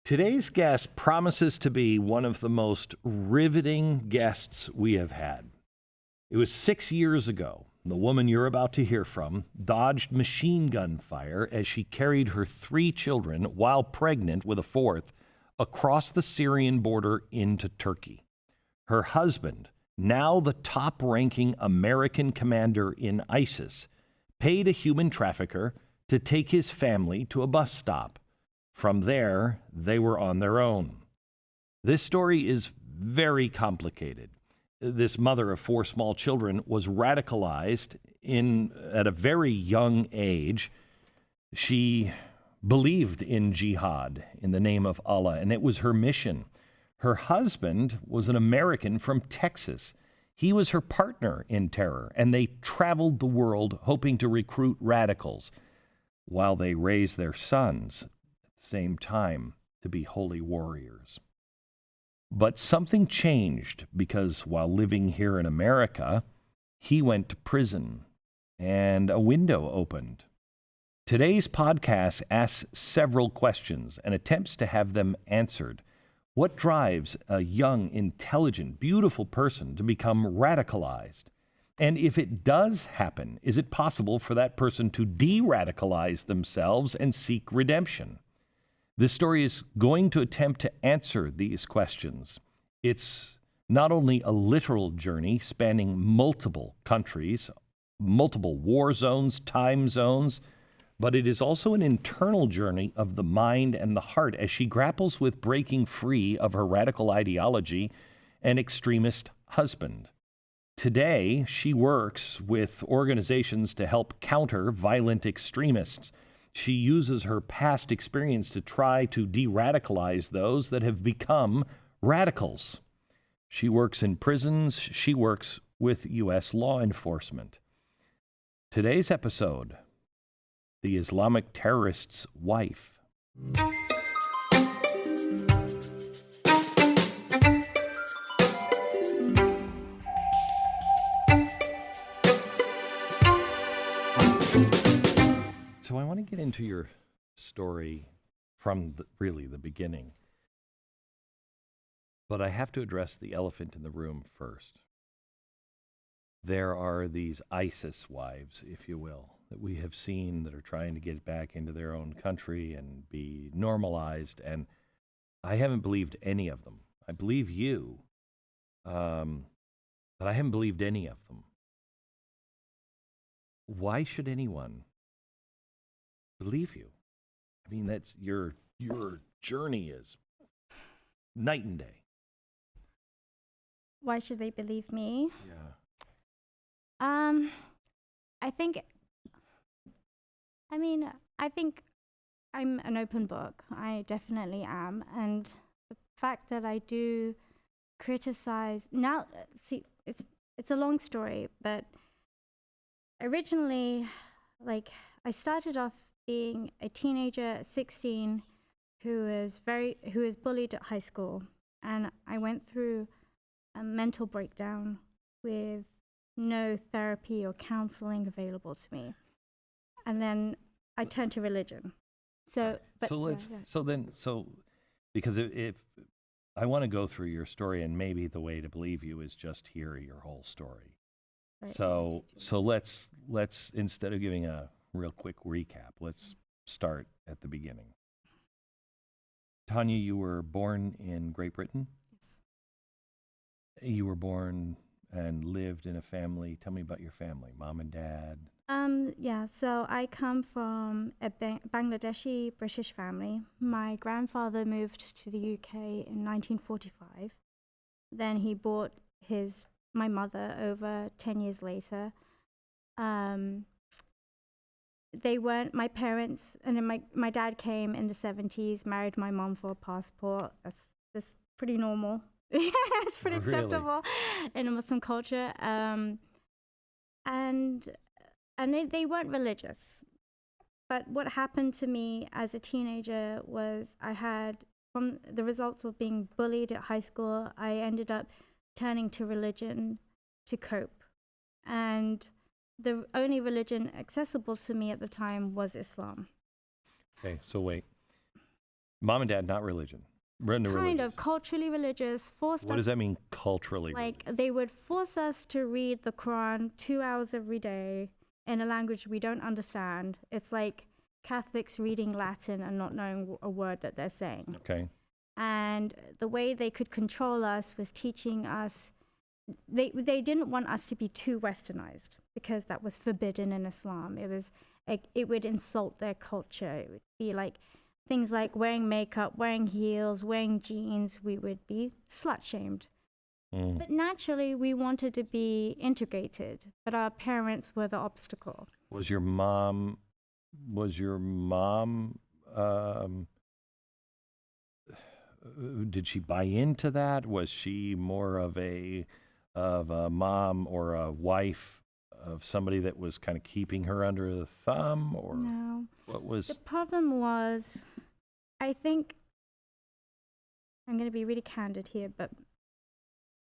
Today's guest promises to be one of the most riveting guests we have had. It was 6 years ago. The woman you're about to hear from dodged machine gun fire as she carried her 3 children, while pregnant with a 4th, across the Syrian border into Turkey. Her husband, now the top-ranking American commander in ISIS, paid a human trafficker to take his family to a bus stop. From there, they were on their own. This story is very complicated. This mother of 4 small children was radicalized at a very young age. She believed in jihad in the name of Allah, and it was her mission. Her husband was an American from Texas. He was her partner in terror, and they traveled the world hoping to recruit radicals while they raised their sons same time to be holy warriors. But something changed because while living here in America, he went to prison and a window opened. Today's podcast asks several questions and attempts to have them answered. What drives a young, intelligent, beautiful person to become radicalized? And if it does happen, is it possible for that person to de-radicalize themselves and seek redemption? This story is going to attempt to answer these questions. It's not only a literal journey spanning multiple countries, multiple war zones, time zones, but it is also an internal journey of the mind and the heart as she grapples with breaking free of her radical ideology and extremist husband. Today, she works with organizations to help counter violent extremists. She uses her past experience to try to de-radicalize those that have become radicals. She works in prisons. She works with U.S. law enforcement. Today's episode, The Islamic Terrorist's Wife. So I want to get into your story from really the beginning. But I have to address the elephant in the room first. There are these ISIS wives, if you will, that we have seen that are trying to get back into their own country and be normalized. And I haven't believed any of them. I believe you, but I haven't believed any of them. Why should anyone believe you? I mean, that's your journey is night and day. Why should they believe me? Yeah. I think I'm an open book. I definitely am. And the fact that I do criticize now, see, it's a long story, but originally, I started off being a teenager at 16 who was bullied at high school, and I went through a mental breakdown with no therapy or counseling available to me, and then I turned to religion. So Because if I want to go through your story, and maybe the way to believe you is just hear your whole story. Right. So let's instead of giving a real quick recap, let's start at the beginning. Tania, you were born in Great Britain? Yes. You were born and lived in a family. Tell me about your family, mom and dad. So I come from a Bangladeshi British family. My grandfather moved to the UK in 1945. Then he brought my mother over 10 years later. They weren't my parents, and then my dad came in the 70s, married my mom for a passport. That's pretty normal. It's pretty acceptable in a Muslim culture. And they weren't religious. But what happened to me as a teenager was I had, from the results of being bullied at high school, I ended up turning to religion to cope. And the only religion accessible to me at the time was Islam. Okay, so wait. Mom and dad, not religion. Kind of culturally religious, forced What us. does that mean, culturally Like religious? they would force us to read the Quran 2 hours every day in a language we don't understand. It's like Catholics reading Latin and not knowing a word that they're saying. Okay. And the way they could control us was teaching us. They didn't want us to be too westernized because that was forbidden in Islam. It would insult their culture. It would be like things like wearing makeup, wearing heels, wearing jeans. We would be slut shamed. But naturally, we wanted to be integrated, but our parents were the obstacle. Was your mom? Did she buy into that? Was she more of a mom or a wife of somebody that was kind of keeping her under the thumb, or No. what was? The problem was, I think, I'm going to be really candid here, but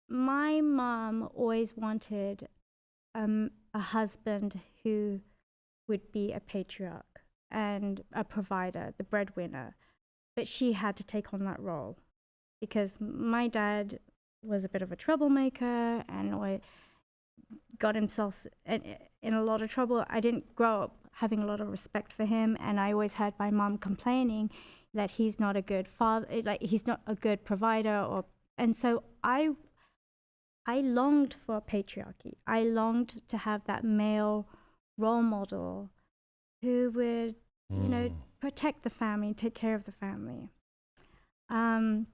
my mom always wanted a husband who would be a patriarch and a provider, the breadwinner. But she had to take on that role because my dad was a bit of a troublemaker and got himself in a lot of trouble. I didn't grow up having a lot of respect for him, and I always heard my mom complaining that he's not a good father, like he's not a good provider, and so I longed for patriarchy. I longed to have that male role model who would, protect the family, take care of the family. And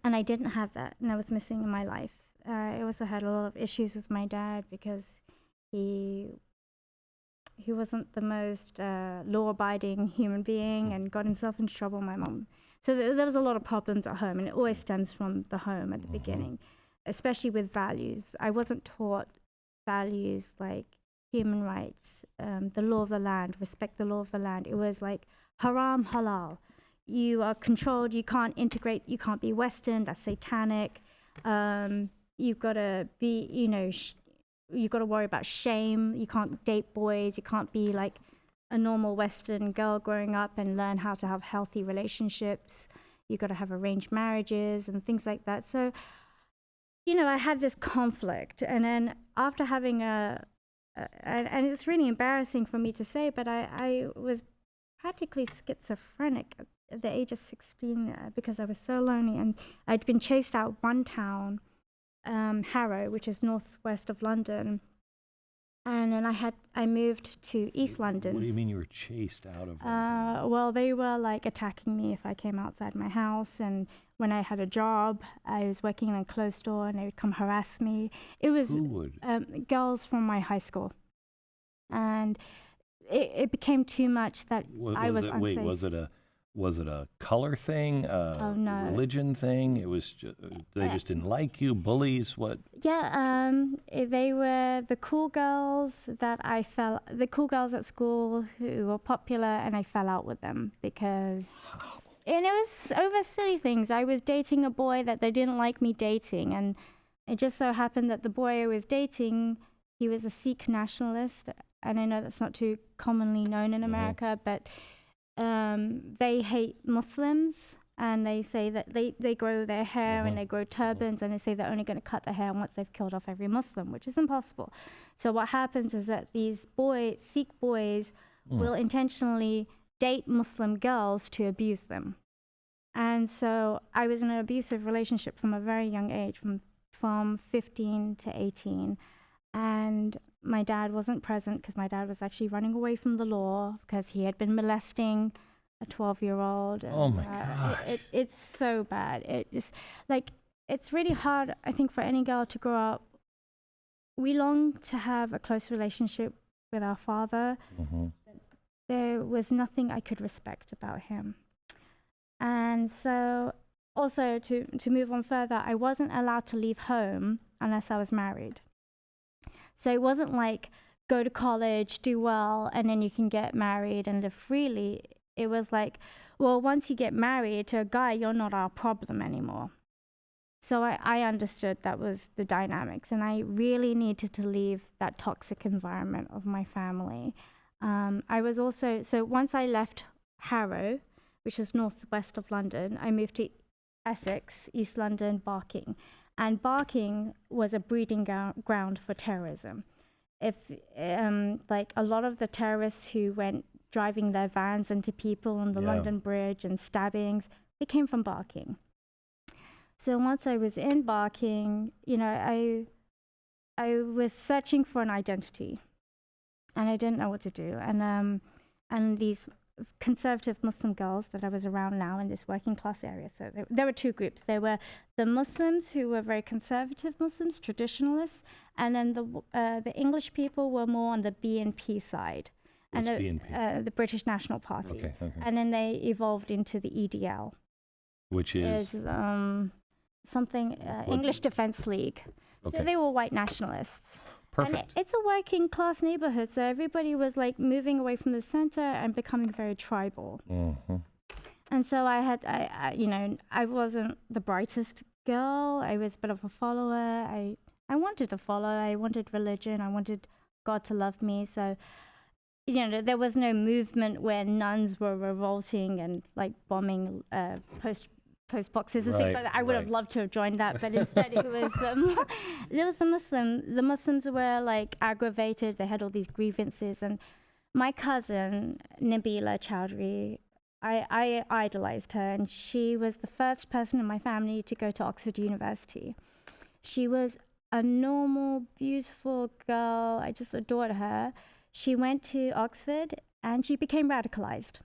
I didn't have that, and I was missing in my life. I also had a lot of issues with my dad because he wasn't the most law-abiding human being and got himself into trouble with my mom. So there was a lot of problems at home, and it always stems from the home at the beginning, especially with values. I wasn't taught values like human rights, the law of the land, respect the law of the land. It was like haram, halal. You are controlled, you can't integrate, you can't be Western, that's satanic. You've got to be, you've got to worry about shame. You can't date boys, you can't be like a normal Western girl growing up and learn how to have healthy relationships. You've got to have arranged marriages and things like that. So, I had this conflict. And then after having and it's really embarrassing for me to say, but I was practically schizophrenic at the age of 16 because I was so lonely, and I'd been chased out one town, Harrow, which is northwest of London, and then I moved to East London. What do you mean you were chased out of? Well, they were like attacking me if I came outside my house, and when I had a job, I was working in a clothes store, and they would come harass me. It was Who would? Girls from my high school, and it became too much that I was unsafe. Wait, was it a color thing? No. Religion thing? It was they just didn't like you. Bullies? What? Yeah, they were the cool girls the cool girls at school who were popular, and I fell out with them because. Wow. And it was over silly things. I was dating a boy that they didn't like me dating, and it just so happened that the boy I was dating, he was a Sikh nationalist, and I know that's not too commonly known in America, but they hate Muslims, and they say that they grow their hair and they grow turbans, and they say they're only going to cut their hair once they've killed off every Muslim, which is impossible. So what happens is that these Sikh boys will intentionally date Muslim girls to abuse them. And so I was in an abusive relationship from a very young age, from 15 to 18. And my dad wasn't present because my dad was actually running away from the law because he had been molesting a 12-year-old. Oh my gosh. It's so bad. It's really hard, I think, for any girl to grow up. We long to have a close relationship with our father. There was nothing I could respect about him. And so also to move on further, I wasn't allowed to leave home unless I was married. So it wasn't like go to college, do well, and then you can get married and live freely. It was like, well, once you get married to a guy, you're not our problem anymore. So I understood that was the dynamics, and I really needed to leave that toxic environment of my family. I was also, so once I left Harrow, which is northwest of London. I moved to Essex, East London, Barking. And Barking was a breeding ground for terrorism. If like a lot of the terrorists who went driving their vans into people on the London Bridge and stabbings, they came from Barking. So once I was in Barking, you know, I was searching for an identity, and I didn't know what to do. And these conservative Muslim girls that I was around now in this working class area. So there were two groups. There were the Muslims who were very conservative Muslims, traditionalists, and then the English people were more on the BNP side. What's BNP? The British National Party. Okay. And then they evolved into the EDL. Which is? Something, English Defence League. Okay. So they were white nationalists. Perfect. And it's a working class neighborhood, so everybody was like moving away from the center and becoming very tribal. Mm-hmm. And so I you know, I wasn't the brightest girl. I was a bit of a follower. I wanted to follow. I wanted religion. I wanted God to love me. So, you know, there was no movement where nuns were revolting and like bombing post boxes and things like that. I would have loved to have joined that, but instead it was there was the Muslims were like aggravated. They had all these grievances, and my cousin Nabila Chowdhury, I idolized her, and she was the first person in my family to go to Oxford University. She was a normal, beautiful girl. I just adored her. She went to Oxford and she became radicalized,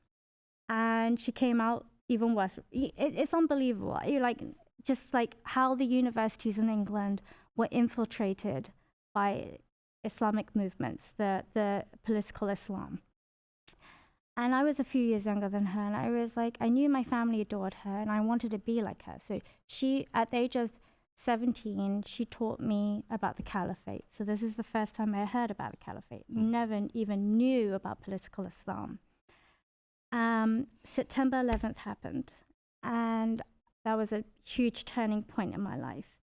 and she came out even worse. It's unbelievable. You like just like how the universities in England were infiltrated by Islamic movements, the political Islam. And I was a few years younger than her, and I was like, I knew my family adored her, and I wanted to be like her. So she, at the age of 17, she taught me about the caliphate. So this is the first time I heard about the caliphate. Never even knew about political Islam. September 11th happened, and that was a huge turning point in my life.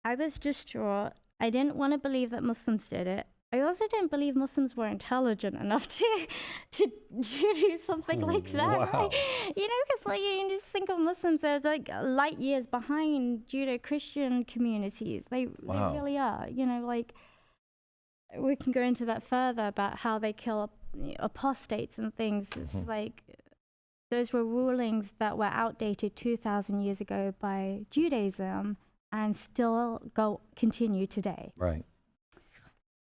I was distraught. I didn't want to believe that Muslims did it. I also didn't believe Muslims were intelligent enough to do something like that. Wow. Right? You know, because like you just think of Muslims as like light years behind Judeo-Christian communities. They really are. You know, like we can go into that further about how they kill apostates and things. It's like those were rulings that were outdated 2,000 years ago by Judaism and still continue today. Right.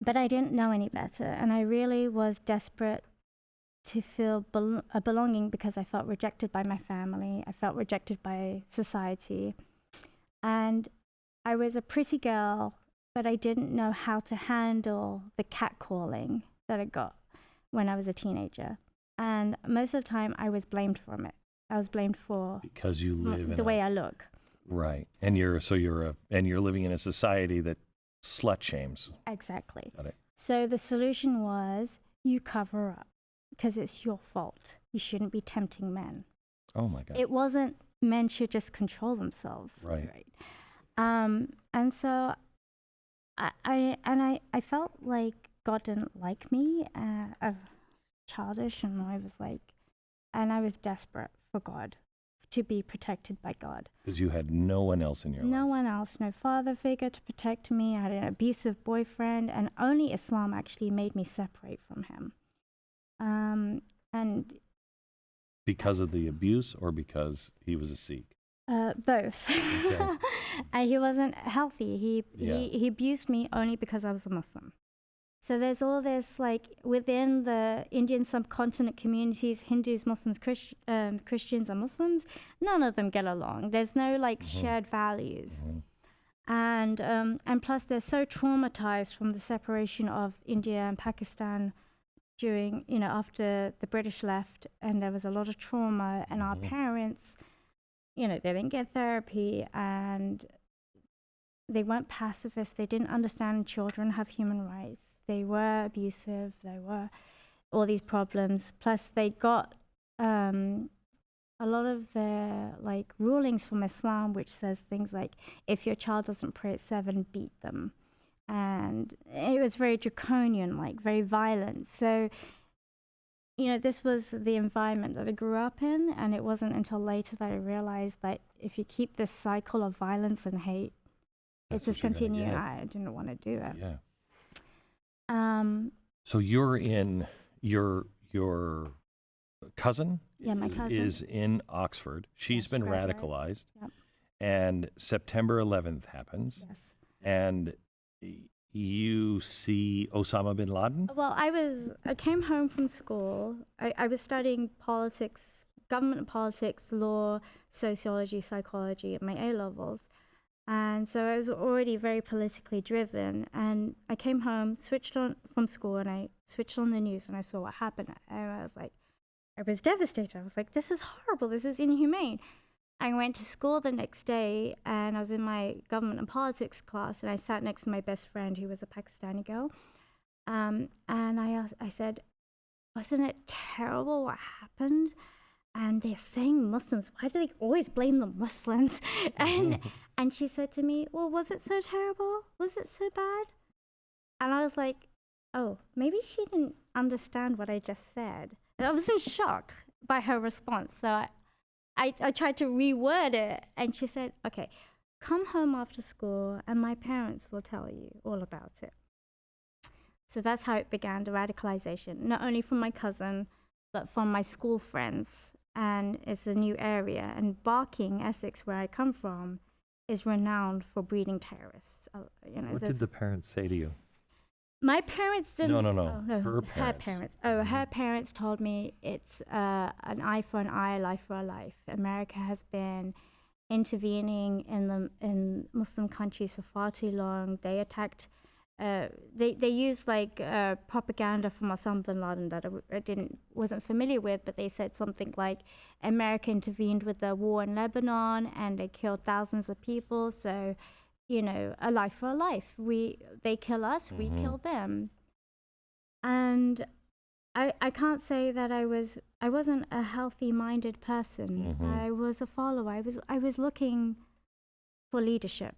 But I didn't know any better, and I really was desperate to feel a belonging because I felt rejected by my family. I felt rejected by society. And I was a pretty girl, but I didn't know how to handle the catcalling that I got when I was a teenager. And most of the time I was blamed for it. I was blamed for because you live the way I look. Right. And you're living in a society that slut shames. Exactly. Got it. So the solution was you cover up because it's your fault. You shouldn't be tempting men. Oh my God. It wasn't men should just control themselves. Right. And so I felt like God didn't like me. I was childish, and I was desperate for God, to be protected by God. Because you had no one else in your life. No one else, no father figure to protect me. I had an abusive boyfriend, and only Islam actually made me separate from him. And because of the abuse, or because he was a Sikh? Both. Okay. And he wasn't healthy. He abused me only because I was a Muslim. So there's all this, like, within the Indian subcontinent communities, Hindus, Muslims, Christians, and Muslims, none of them get along. There's no, like, shared values. And plus they're so traumatized from the separation of India and Pakistan during, after the British left, and there was a lot of trauma, and our parents, they didn't get therapy, and they weren't pacifists. They didn't understand children have human rights. They were abusive. There were all these problems. Plus, they got a lot of their rulings from Islam, which says things like, if your child doesn't pray at 7, beat them. And it was very draconian, very violent. So this was the environment that I grew up in, and it wasn't until later that I realized that if you keep this cycle of violence and hate, it just continues. I didn't want to do it. Yeah. So you're in your cousin. Yeah, my cousin is in Oxford. She's been radicalized. Yep. And September 11th happens. Yes. And you see Osama bin Laden? Well, I came home from school. I was studying politics, government politics, law, sociology, psychology at my A levels. And so I was already very politically driven. And I came home, switched on from school, and I switched on the news, and I saw what happened. And I was devastated. I was like, this is horrible. This is inhumane. I went to school the next day, and I was in my government and politics class, and I sat next to my best friend, who was a Pakistani girl. And I said, wasn't it terrible what happened? And they're saying Muslims, why do they always blame the Muslims? And she said to me, well, was it so terrible? Was it so bad? And I was like, oh, maybe she didn't understand what I just said. And I was in shock by her response. So I tried to reword it, and she said, okay, come home after school and my parents will tell you all about it. So that's how it began, the radicalization, not only from my cousin, but from my school friends. And it's a new area. And Barking, Essex, where I come from, is renowned for breeding terrorists. What did the parents say to you? My parents didn't. No. Oh, no. Her parents. Her parents told me it's an eye for an eye, life for a life. America has been intervening in Muslim countries for far too long. They attacked. They used propaganda from Osama bin Laden that I wasn't familiar with, but they said something like America intervened with the war in Lebanon and they killed thousands of people. So, a life for a life. They kill us, we kill them. And I can't say that I wasn't a healthy-minded person. I was a follower. I was looking for leadership.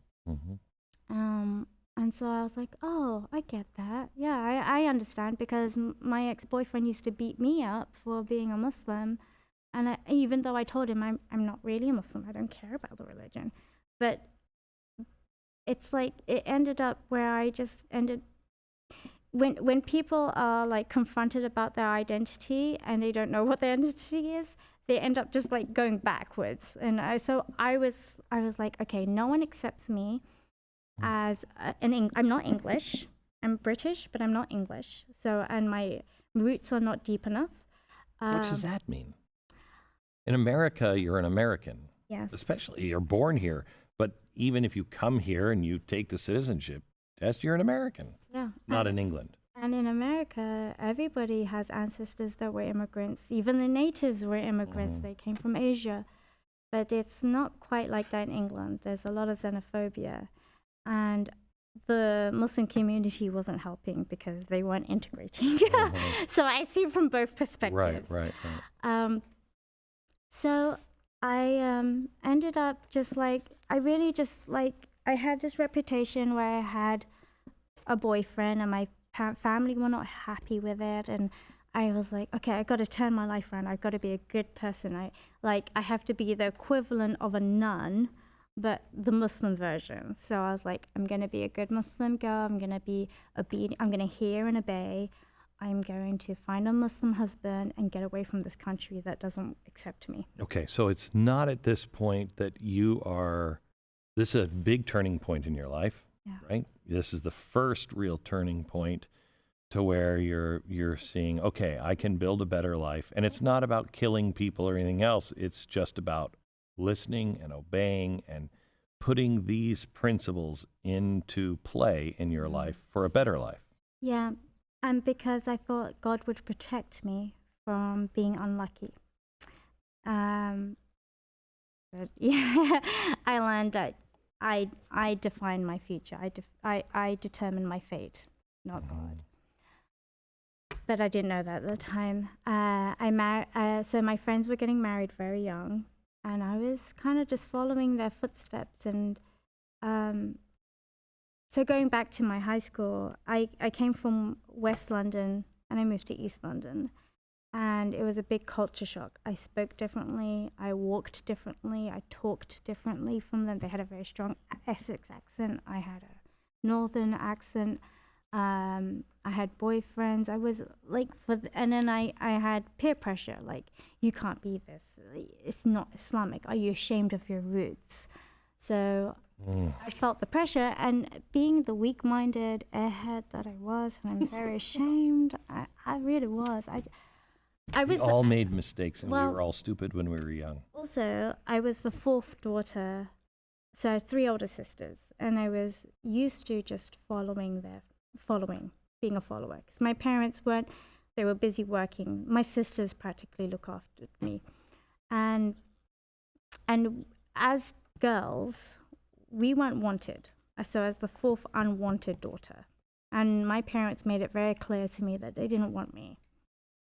And so I was like, oh, I get that. Yeah, I understand, because my ex-boyfriend used to beat me up for being a Muslim. And even though I told him I'm not really a Muslim, I don't care about the religion. But it's like it ended up where I just ended. When people are confronted about their identity and they don't know what their identity is, they end up just going backwards. And so I was like, okay, no one accepts me as I'm not English. I'm British, but I'm not English. So, and my roots are not deep enough. What does that mean? In America, you're an American. Yes. Especially, you're born here. But even if you come here and you take the citizenship test, you're an American. Yeah. Not in England. And in America, everybody has ancestors that were immigrants. Even the natives were immigrants. They came from Asia. But it's not quite like that in England. There's a lot of xenophobia. And the Muslim community wasn't helping because they weren't integrating. So I see from both perspectives. Right. So I ended up just I had this reputation where I had a boyfriend and my family were not happy with it. And I was like, okay, I got to turn my life around. I've got to be a good person. I have to be the equivalent of a nun, but the Muslim version. So I was like, I'm going to be a good Muslim girl. I'm going to be obedient. I'm going to hear and obey. I'm going to find a Muslim husband and get away from this country that doesn't accept me. Okay, so it's not at this point that this is a big turning point in your life, right? This is the first real turning point to where you're seeing, okay, I can build a better life. And it's not about killing people or anything else. It's just about listening and obeying and putting these principles into play in your life for a better life. Yeah. And because I thought God would protect me from being unlucky. But yeah, I learned that I define my future. I determine my fate, not God. But I didn't know that at the time. So my friends were getting married very young, and I was kind of just following their footsteps. And so going back to my high school, I came from West London and I moved to East London. And it was a big culture shock. I spoke differently, I walked differently, I talked differently from them. They had a very strong Essex accent, I had a northern accent. I had boyfriends. I was like, and then I had peer pressure, like, you can't be this. It's not Islamic. Are you ashamed of your roots? So I felt the pressure, and being the weak-minded airhead that I was, and I'm very ashamed, I really was. We all made mistakes, and well, we were all stupid when we were young. Also, I was the fourth daughter, so I had three older sisters, and I was used to just being a follower. Because my parents weren't, they were busy working. My sisters practically look after me. And as girls, we weren't wanted. So as the fourth unwanted daughter. And my parents made it very clear to me that they didn't want me.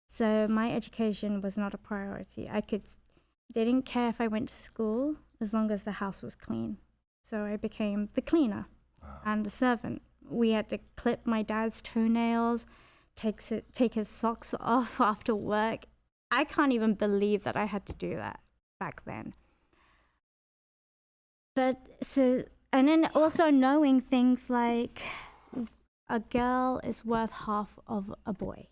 So my education was not a priority. They didn't care if I went to school as long as the house was clean. So I became the cleaner and the servant. We had to clip my dad's toenails, take his socks off after work. I can't even believe that I had to do that back then. But and then also knowing things like a girl is worth half of a boy.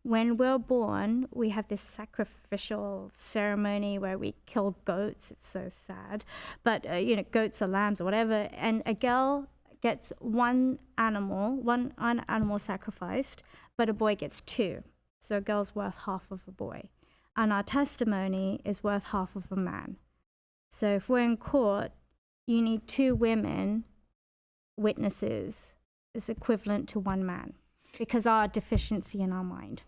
When we're born, we have this sacrificial ceremony where we kill goats. It's so sad. But, goats or lambs or whatever. And a girl gets one animal sacrificed, but a boy gets two. So a girl's worth half of a boy. And our testimony is worth half of a man. So if we're in court, you need two women witnesses is equivalent to one man because our deficiency in our mind.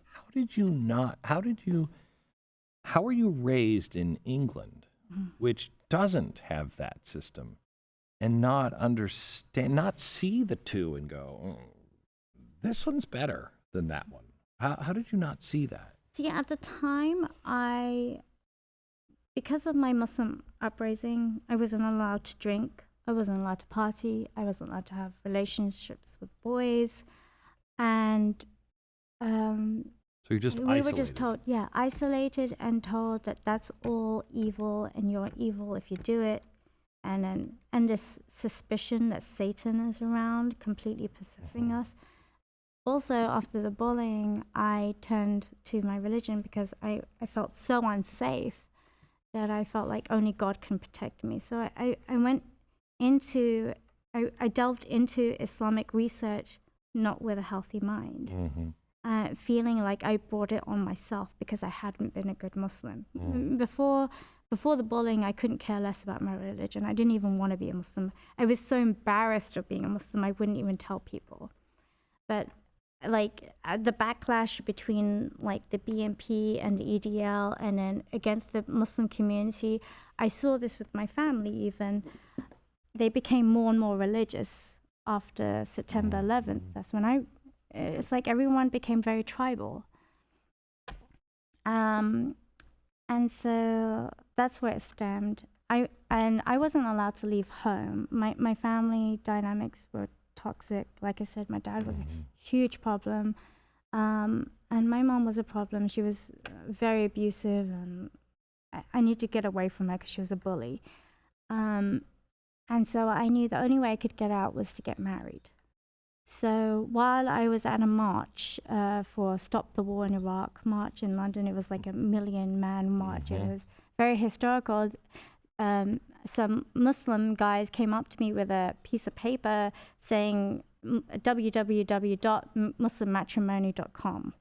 How were you raised in England, which doesn't have that system, and not see the two and go, this one's better than that one? How did you not see that? See, at the time, because of my Muslim upbringing, I wasn't allowed to drink. I wasn't allowed to party. I wasn't allowed to have relationships with boys. And so you're just we isolated. were just told, isolated and told that that's all evil and you're evil if you do it. And this suspicion that Satan is around, completely possessing us. Also, after the bullying, I turned to my religion because I felt so unsafe that I felt like only God can protect me. So I delved into Islamic research, not with a healthy mind, feeling like I brought it on myself because I hadn't been a good Muslim. Before the bullying, I couldn't care less about my religion. I didn't even want to be a Muslim. I was so embarrassed of being a Muslim, I wouldn't even tell people. But the backlash between the BNP and the EDL and then against the Muslim community, I saw this with my family even. They became more and more religious after September 11th. That's when it's like everyone became very tribal. And so that's where it stemmed. I wasn't allowed to leave home. My family dynamics were toxic. Like I said, my dad was a huge problem. And my mom was a problem. She was very abusive, and I needed to get away from her because she was a bully. And so I knew the only way I could get out was to get married. So while I was at a march for Stop the War in Iraq march in London, it was like a 1 million man march. It was very historical. Some Muslim guys came up to me with a piece of paper saying www.muslimmatrimony.com.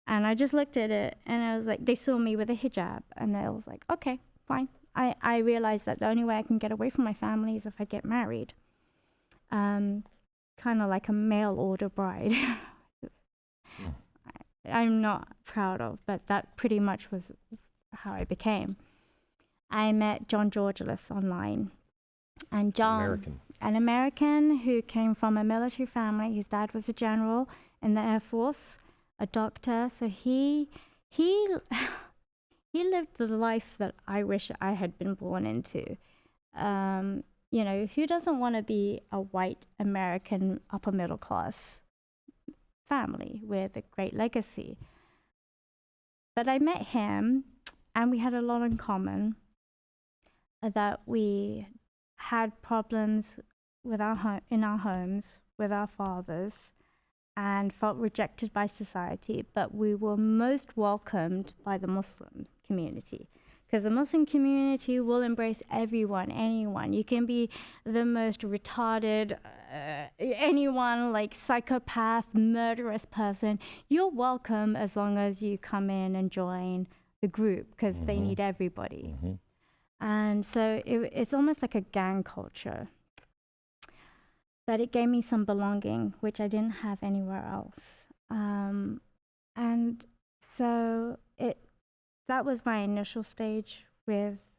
And I just looked at it and I was like, they saw me with a hijab and I was like, okay, fine. I realized that the only way I can get away from my family is if I get married. Kind of like a mail order bride. I'm not proud of, but that pretty much was how I became. I met John Georgelis online. And John, an American who came from a military family. His dad was a general in the Air Force, a doctor. So he lived the life that I wish I had been born into. Who doesn't want to be a white American upper middle class family with a great legacy? But I met him, and we had a lot in common. That we had problems with in our homes with our fathers, and felt rejected by society. But we were most welcomed by the Muslim community, because the Muslim community will embrace everyone, anyone. You can be the most retarded, anyone, like psychopath, murderous person. You're welcome as long as you come in and join the group, because they need everybody. And so it's almost like a gang culture. But it gave me some belonging, which I didn't have anywhere else. And so that was my initial stage with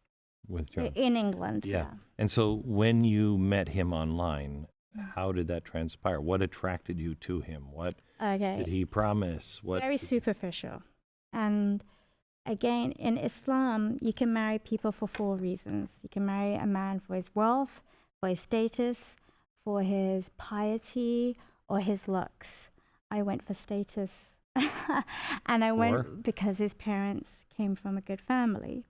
John. In England. Yeah. And so when you met him online, how did that transpire? What attracted you to him? What did he promise? Very superficial. And again, in Islam, you can marry people for 4 reasons. You can marry a man for his wealth, for his status, for his piety, or his looks. I went for status. And I went because his parents came from a good family.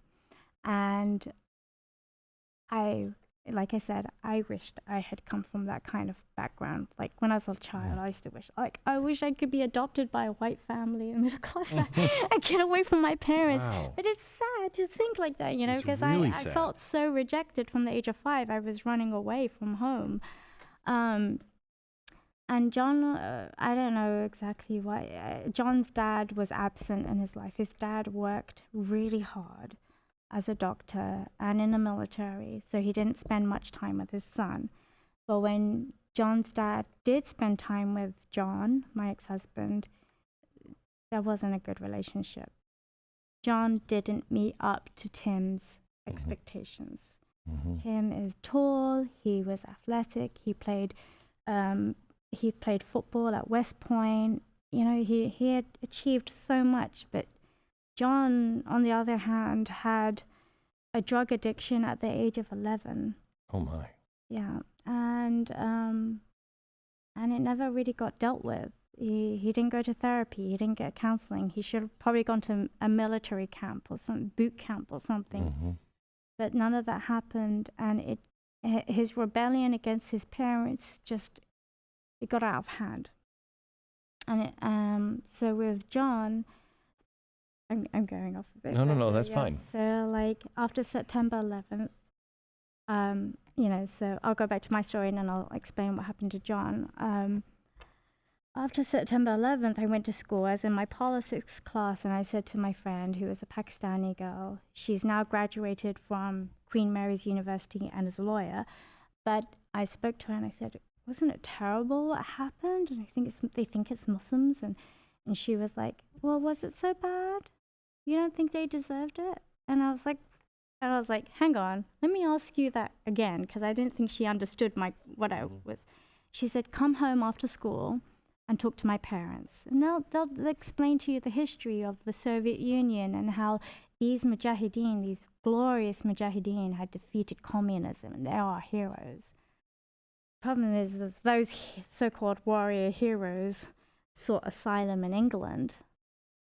And like I said, I wished I had come from that kind of background. Like when I was a child, I used to wish, I wish I could be adopted by a white family, a middle class family, and get away from my parents. Wow. But it's sad to think like that, you know, because really I felt so rejected from the age of 5. I was running away from home. And John, I don't know exactly why. John's dad was absent in his life. His dad worked really hard as a doctor and in the military, so he didn't spend much time with his son. But when John's dad did spend time with John, my ex-husband, there wasn't a good relationship. John didn't meet up to Tim's expectations. Tim is tall, he was athletic, he played football at West Point. You know, he had achieved so much, but John, on the other hand, had a drug addiction at the age of 11. Oh my. Yeah, and it never really got dealt with. He didn't go to therapy. He didn't get counseling. He should have probably gone to a military camp or some boot camp or something. But none of that happened, and his rebellion against his parents it got out of hand. And so with John, I'm going off a bit. No, that's fine. So like after September 11th, you know, so I'll go back to my story and then I'll explain what happened to John. After September 11th, I went to school. I was in my politics class, and I said to my friend, who was a Pakistani girl, she's now graduated from Queen Mary's University and is a lawyer, but I spoke to her and I said, wasn't it terrible what happened? And they think it's Muslims. And she was like, well, was it so bad? You don't think they deserved it? And I was like, hang on, let me ask you that again, because I didn't think she understood what I was. She said, come home after school and talk to my parents. And they'll explain to you the history of the Soviet Union and how these mujahideen, these glorious mujahideen, had defeated communism, and they are heroes. Problem is those so-called warrior heroes sought asylum in England,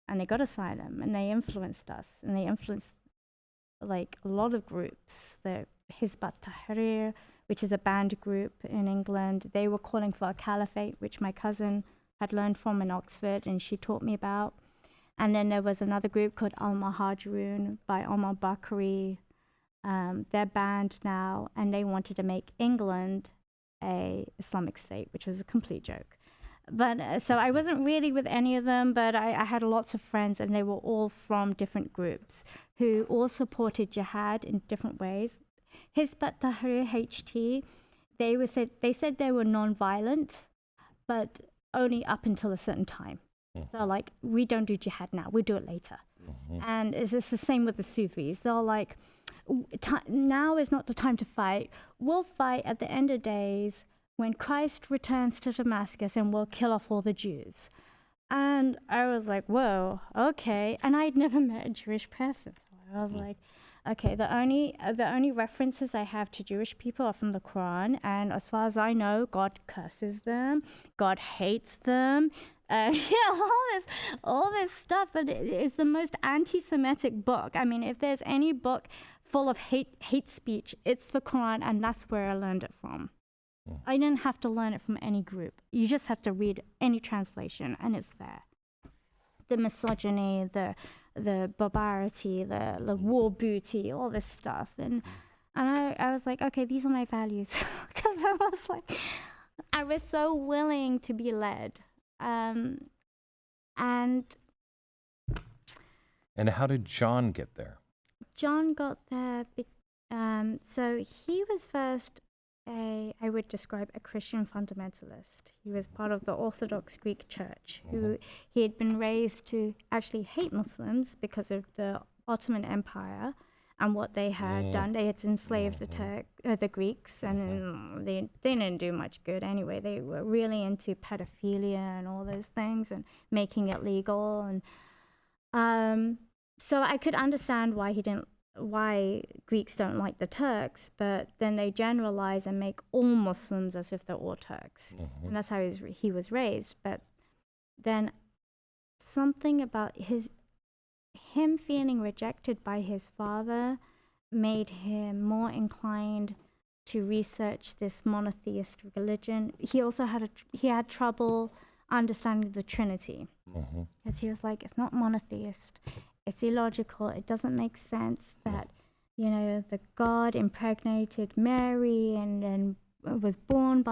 and they got asylum, and they influenced us, and they influenced like a lot of groups. The Hizb ut-Tahrir, which is a banned group in England, they were calling for a caliphate, which my cousin had learned from in Oxford, and she taught me about. And then there was another group called Al-Muhajirun by Omar Bakri. They're banned now, and they wanted to make England a Islamic state, which was a complete joke. But so I wasn't really with any of them, but I had lots of friends, and they were all from different groups who all supported jihad in different ways. Hizb ut-Tahrir HT, they said they were non-violent, but only up until a certain time. They're like, we don't do jihad now, we do it later. And it's the same with the Sufis. They're like, now is not the time to fight. We'll fight at the end of days when Christ returns to Damascus, and we'll kill off all the Jews. And I was like, whoa, okay. And I'd never met a Jewish person. So I was like, okay, the only references I have to Jewish people are from the Quran, and as far as I know, God curses them, God hates them. Yeah, all this stuff. But it's the most anti-Semitic book. I mean, if there's any book full of hate speech, it's the Quran, and that's where I learned it from. I didn't have to learn it from any group. You just have to read any translation, and it's there. The misogyny, the barbarity, the war booty, all this stuff, and I was like, okay, these are my values, because I was so willing to be led, and how did John get there? John got there. So he was first I would describe a Christian fundamentalist. He was part of the Orthodox Greek Church, who he had been raised to actually hate Muslims because of the Ottoman Empire and what they had done. They had enslaved the Greeks, and they didn't do much good anyway. They were really into pedophilia and all those things and making it legal. And so I could understand why Greeks don't like the Turks, but then they generalize and make all Muslims as if they're all Turks. And that's how he was raised. But then something about him feeling rejected by his father made him more inclined to research this monotheist religion. He also had trouble understanding the Trinity, because he was like, it's not monotheist. It's illogical. It doesn't make sense that, the God impregnated Mary and then was born,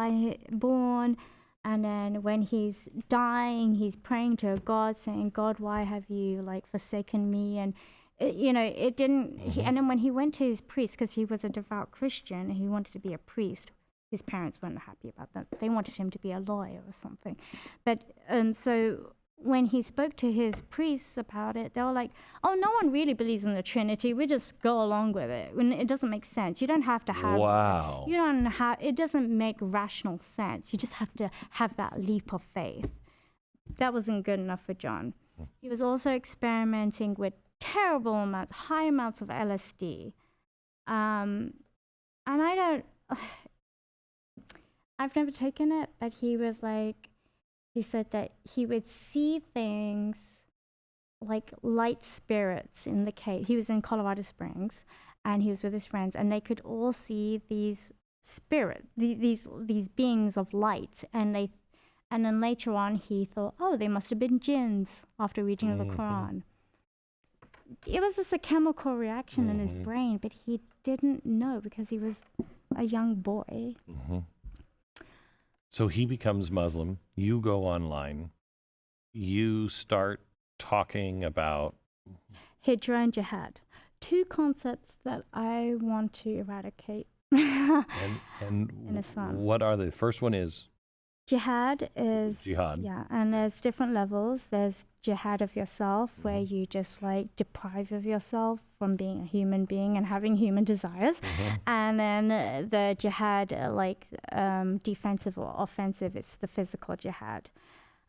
and then when he's dying, he's praying to God, saying, God, why have you forsaken me? And it didn't. And then when he went to his priest, because he was a devout Christian, he wanted to be a priest. His parents weren't happy about that. They wanted him to be a lawyer or something. But so when he spoke to his priests about it, they were like, oh, no one really believes in the Trinity. We just go along with it. And it doesn't make sense. You don't have to have... Wow. It doesn't make rational sense. You just have to have that leap of faith. That wasn't good enough for John. He was also experimenting with high amounts of LSD. And I've never taken it, but he said that he would see things like light spirits in the cave. He was in Colorado Springs, and he was with his friends, and they could all see these these beings of light, and then later on he thought, oh, they must have been jinns after reading the Quran. It was just a chemical reaction in his brain, but he didn't know because he was a young boy. So he becomes Muslim. You go online. You start talking about Hijra and Jihad, two concepts that I want to eradicate and in Islam. What are they? The first one is Jihad. Yeah, and there's different levels. There's jihad of yourself, where you just deprive of yourself from being a human being and having human desires. And then the jihad, defensive or offensive, it's the physical jihad.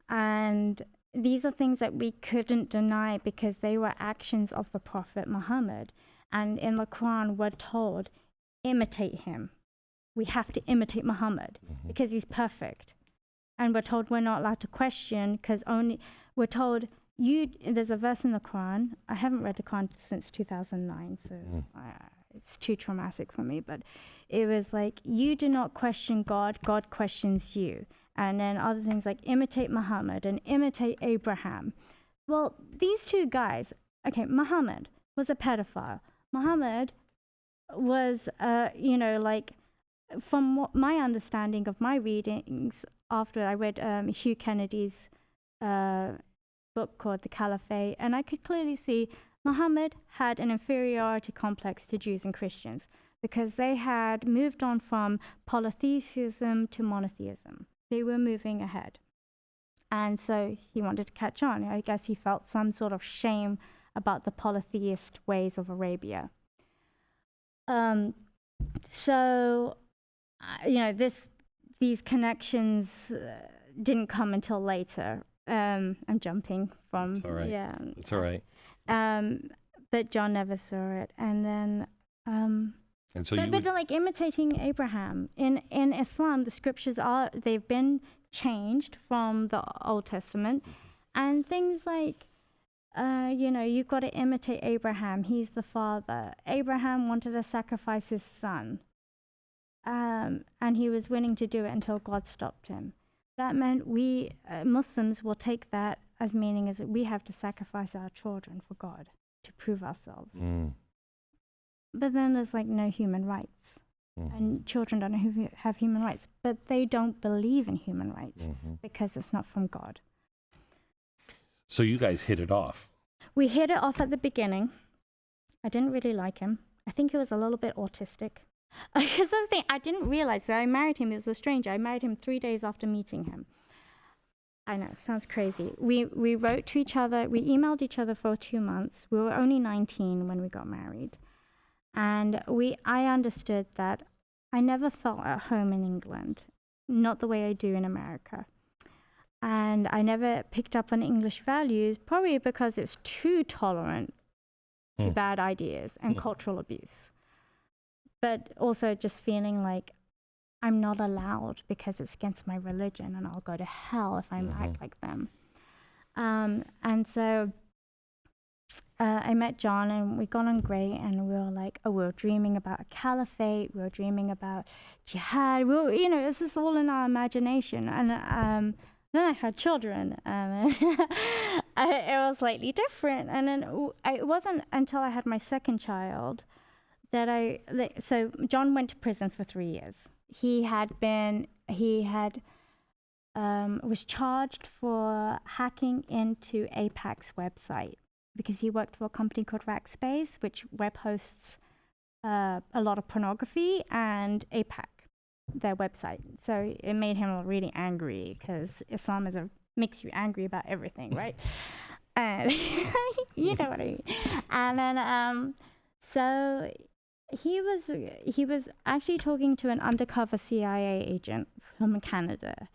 And these are things that we couldn't deny because they were actions of the Prophet Muhammad. And in the Quran, we're told, imitate him. We have to imitate Muhammad because he's perfect. And we're told we're not allowed to question because we're told there's a verse in the Quran. I haven't read the Quran since 2009, so it's too traumatic for me. But it was you do not question God, God questions you. And then other things like imitate Muhammad and imitate Abraham. Well, these two guys, okay, Muhammad was a pedophile. Muhammad was, from my understanding of my readings, after I read Hugh Kennedy's book called The Caliphate, and I could clearly see Muhammad had an inferiority complex to Jews and Christians because they had moved on from polytheism to monotheism. They were moving ahead. And so he wanted to catch on. I guess he felt some sort of shame about the polytheist ways of Arabia. These connections didn't come until later. I'm jumping from... It's all right. Yeah. It's all right. But John never saw it. And then And so but like imitating Abraham. In Islam, the scriptures they've been changed from the Old Testament, and things like, you've got to imitate Abraham. He's the father. Abraham wanted to sacrifice his son, and he was willing to do it until God stopped him. That meant we Muslims will take that as meaning as that we have to sacrifice our children for God to prove ourselves. But then there's like no human rights. And children don't have human rights. But they don't believe in human rights because it's not from God. So you guys hit it off. We hit it off at the beginning. I didn't really like him. I think he was a little bit autistic. Because the thing, I didn't realize that I married him. He was a stranger. I married him 3 days after meeting him. I know, it sounds crazy. We wrote to each other. We emailed each other for 2 months. We were only 19 when we got married. And I understood that I never felt at home in England, not the way I do in America. And I never picked up on English values, probably because it's too tolerant to bad ideas and cultural abuse. But also just feeling like I'm not allowed because it's against my religion and I'll go to hell if I act like them. And so I met John and we got on great, and we were like, we were dreaming about a caliphate, we were dreaming about jihad, this is all in our imagination. And then I had children, and it was slightly different. And then it wasn't until I had my second child that so John went to prison for 3 years. He was charged for hacking into AIPAC's website, because he worked for a company called Rackspace, which web hosts a lot of pornography, and AIPAC, their website. So it made him really angry, because Islamism makes you angry about everything, right? And you know what I mean. And then so he was actually talking to an undercover CIA agent from Canada,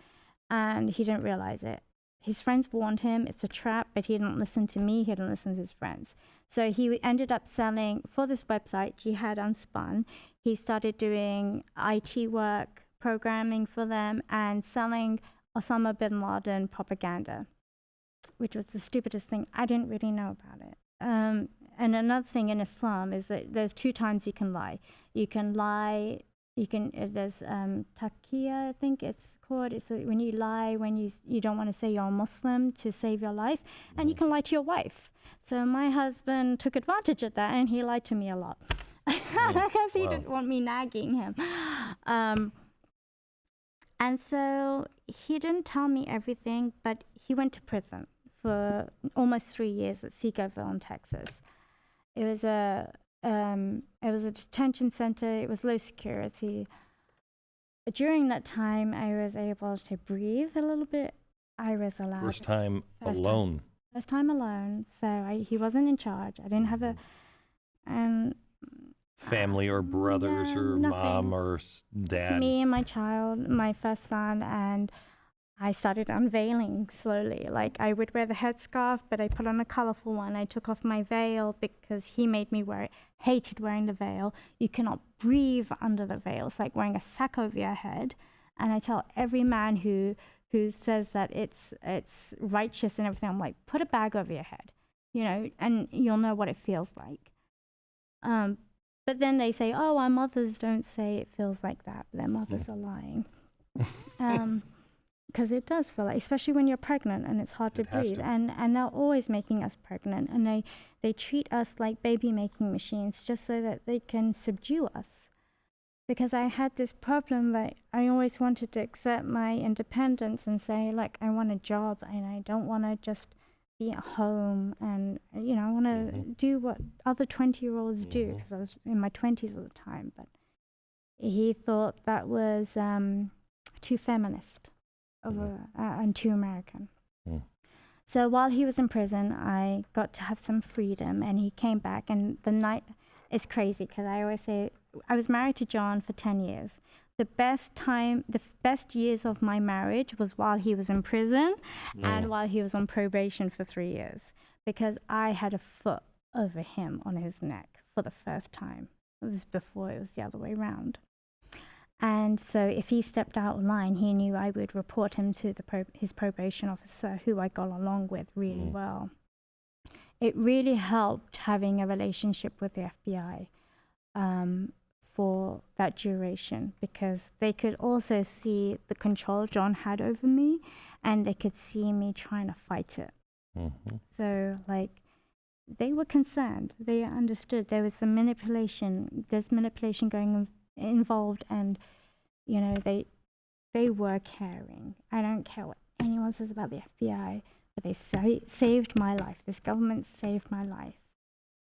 and he didn't realize it. His friends warned him it's a trap, but he didn't listen to me. He didn't listen to his friends. So he ended up selling, for this website, Jihad Unspun, he started doing IT work, programming for them, and selling Osama bin Laden propaganda, which was the stupidest thing. I didn't really know about it. And another thing in Islam is that there's 2 times you can lie. You can lie, there's taqiyya, I think it's called. It's when you lie, when you don't want to say you're a Muslim to save your life, and you can lie to your wife. So my husband took advantage of that, and he lied to me a lot because he didn't want me nagging him. And so he didn't tell me everything, but he went to prison for almost 3 years at Seagoville in Texas. It was a detention center. It was low security. During that time, I was able to breathe a little bit. I was allowed. First time alone. First time alone. So he wasn't in charge. I didn't have a family or brothers or nothing. Mom or dad. It's me and my child, my first son, and I started unveiling slowly. Like, I would wear the headscarf, but I put on a colorful one. I took off my veil because he made me wear it. Hated wearing the veil. You cannot breathe under the veil. It's like wearing a sack over your head. And I tell every man who says that it's righteous and everything, I'm like, put a bag over your head, and you'll know what it feels like. But then they say, oh, our mothers don't say it feels like that. Their mothers are lying. Because it does feel like, especially when you're pregnant and it's hard to breathe. And they're always making us pregnant, and they treat us like baby making machines just so that they can subdue us. Because I had this problem that I always wanted to accept my independence and say, like, I want a job and I don't want to just be at home, and I want to do what other 20-year-olds do, because I was in my 20s at the time. But he thought that was too feminist. And too American. So while he was in prison, I got to have some freedom, and he came back, and the night is crazy, because I always say I was married to John for 10 years. The best years of my marriage was while he was in prison and while he was on probation for 3 years, because I had a foot over him on his neck for the first time. This is before it was the other way around. And so if he stepped out of line, he knew I would report him to his probation officer, who I got along with really well. It really helped having a relationship with the FBI for that duration, because they could also see the control John had over me, and they could see me trying to fight it. So, like, they were concerned. They understood there was some manipulation. There's manipulation involved, and you know, they were caring. I don't care what anyone says about the FBI, but they saved my life. This government saved my life,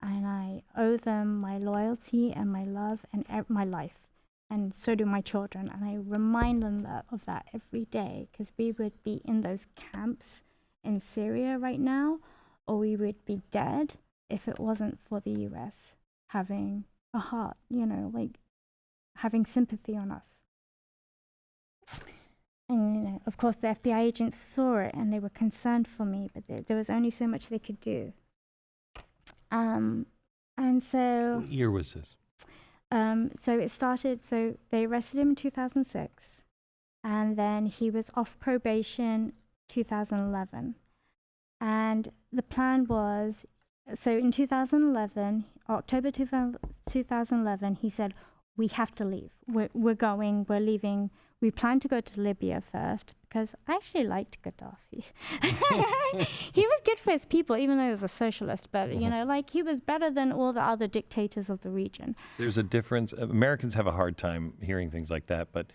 and I owe them my loyalty and my love and my life, and so do my children. And I remind them of that every day, because we would be in those camps in Syria right now, or we would be dead if it wasn't for the US having a heart, you know, like having sympathy on us. And, you know, of course, the FBI agents saw it and they were concerned for me, but there was only so much they could do. And so... What year was this? So it started, so they arrested him in 2006, and then he was off probation 2011. And the plan was, so in 2011, October 2011, he said, we have to leave. We're leaving. We planned to go to Libya first, because I actually liked Gaddafi. He was good for his people, even though he was a socialist, but, you know, like, he was better than all the other dictators of the region. There's a difference. Americans have a hard time hearing things like that, but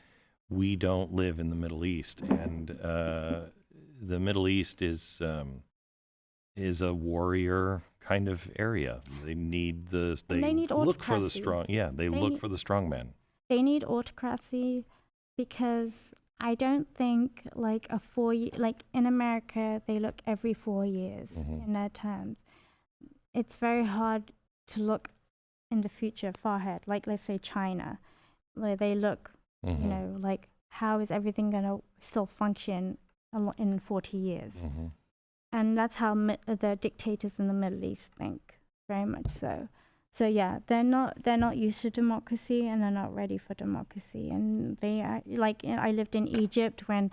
we don't live in the Middle East, and the Middle East is a warrior kind of area. They need look for the strong. Yeah, they look for the strong man. They need autocracy, because I don't think like like in America, they look every 4 years in their terms. It's very hard to look in the future far ahead. Like, let's say China, where they look, you know, like, how is everything going to still function in 40 years? And that's how the dictators in the Middle East think, very much so. So yeah, they're not used to democracy, and they're not ready for democracy. And they are, like, I lived in Egypt when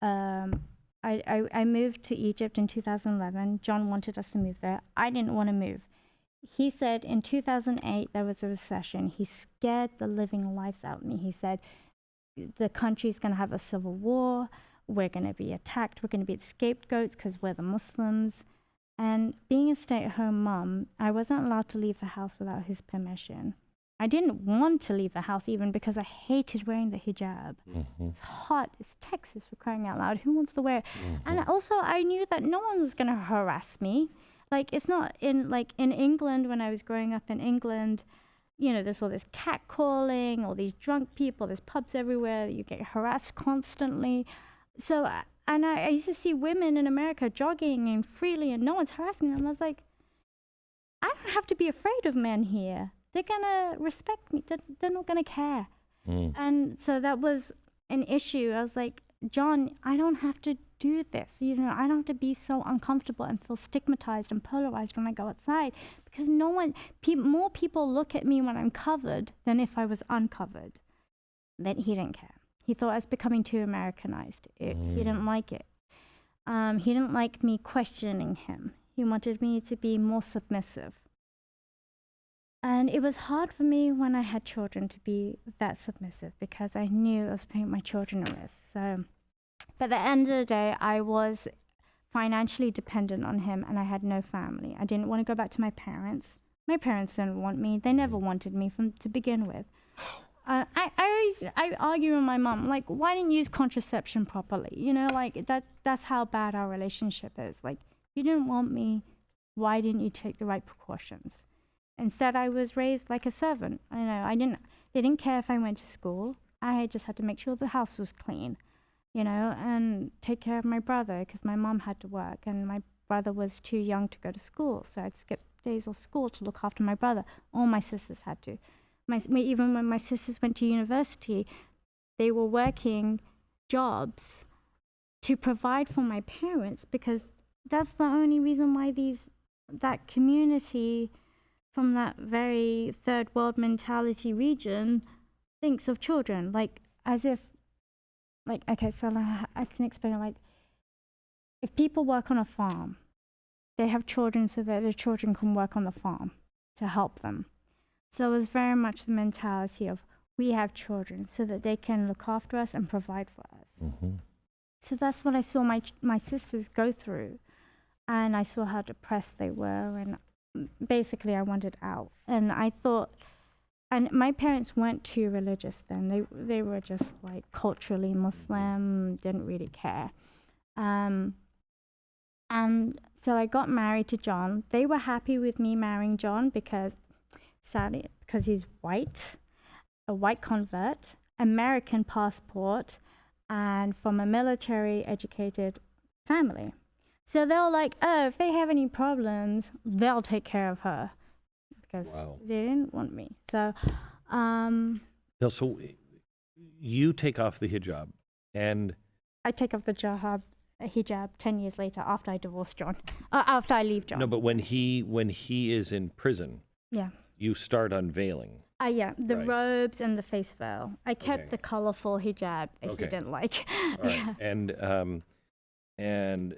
I moved to Egypt in 2011. John wanted us to move there. I didn't want to move. He said in 2008 there was a recession. He scared the living lives out of me. He said the country's going to have a civil war. We're going to be attacked. We're going to be the scapegoats because we're the Muslims. And being a stay-at-home mom, I wasn't allowed to leave the house without his permission. I didn't want to leave the house even, because I hated wearing the hijab. It's hot. It's Texas, for crying out loud. Who wants to wear it? And also, I knew that no one was going to harass me. Like, it's not in England, when I was growing up in England, you know, there's all this catcalling, all these drunk people, there's pubs everywhere, you get harassed constantly. So, and I used to see women in America jogging and freely, and no one's harassing them. I was like, I don't have to be afraid of men here. They're going to respect me. They're not going to care. And so that was an issue. I was like, John, I don't have to do this. You know, I don't have to be so uncomfortable and feel stigmatized and polarized when I go outside, because more people look at me when I'm covered than if I was uncovered. But he didn't care. He thought I was becoming too Americanized. He didn't like it. He didn't like me questioning him. He wanted me to be more submissive. And it was hard for me when I had children to be that submissive, because I knew I was putting my children at risk. So, but at the end of the day, I was financially dependent on him, and I had no family. I didn't want to go back to my parents. My parents didn't want me. They never wanted me to begin with. I argue with my mom, like, why didn't you use contraception properly? You know, like, that's how bad our relationship is. Like, you didn't want me, why didn't you take the right precautions? Instead, I was raised like a servant. You know, they didn't care if I went to school. I just had to make sure the house was clean, you know, and take care of my brother, because my mom had to work, and my brother was too young to go to school. So I'd skip days of school to look after my brother. All my sisters had to. Even when my sisters went to university, they were working jobs to provide for my parents, because that's the only reason why that community from that very third world mentality region thinks of children, like as if, like, okay, so I can explain, like, if people work on a farm, they have children so that their children can work on the farm to help them. So it was very much the mentality of, we have children so that they can look after us and provide for us. Mm-hmm. So that's what I saw my sisters go through, and I saw how depressed they were, and basically I wanted out. And I thought, and my parents weren't too religious then. They were just like culturally Muslim, didn't really care. And so I got married to John. They were happy with me marrying John because, sadly, because he's white, a white convert, American passport, and from a military educated family. So they're like, oh, if they have any problems, they'll take care of her, because they didn't want me. So, so you take off the hijab, and I take off the hijab 10 years later after I divorced John, after I leave John. No, but when he is in prison, yeah, you start unveiling. Yeah, the robes and the face veil. I kept the colorful hijab that he didn't like. All right.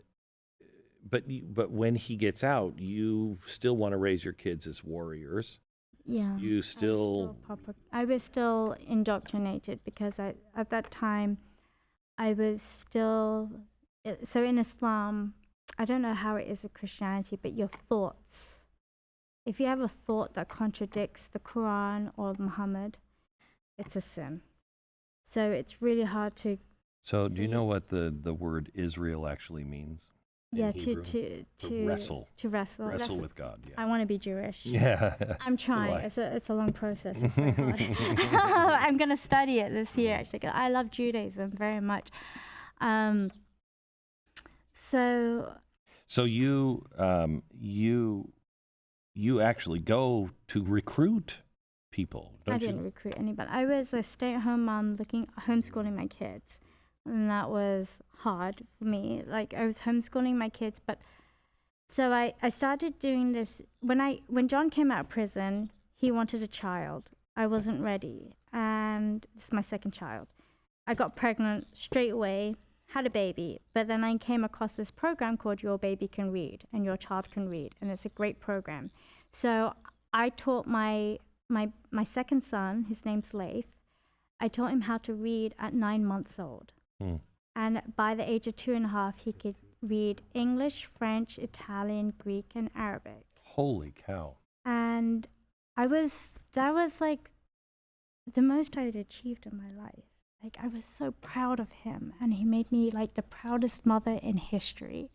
But when he gets out, you still want to raise your kids as warriors. Yeah. You still. I was still indoctrinated because at that time, I was still. So in Islam, I don't know how it is with Christianity, but your thoughts. If you have a thought that contradicts the Quran or Muhammad, it's a sin. So it's really hard to. So do you know what the word Israel actually means? Yeah, to wrestle. To wrestle. Wrestle with God. Yeah. I want to be Jewish. Yeah. I'm trying. It's a long process. It's very hard. I'm going to study it this year, actually. I love Judaism very much. So you actually go to recruit people, don't you? I didn't recruit anybody. I was a stay-at-home mom homeschooling my kids. And that was hard for me. Like, I was homeschooling my kids, but so I started doing this. When John came out of prison, he wanted a child. I wasn't ready. And this is my second child. I got pregnant straight away, had a baby, but then I came across this program called Your Baby Can Read and Your Child Can Read, and it's a great program. So I taught my second son, his name's Leif, I taught him how to read at 9 months old. And by the age of 2.5, he could read English, French, Italian, Greek, and Arabic. Holy cow. And that was like the most I'd achieved in my life. Like, I was so proud of him, and he made me like the proudest mother in history.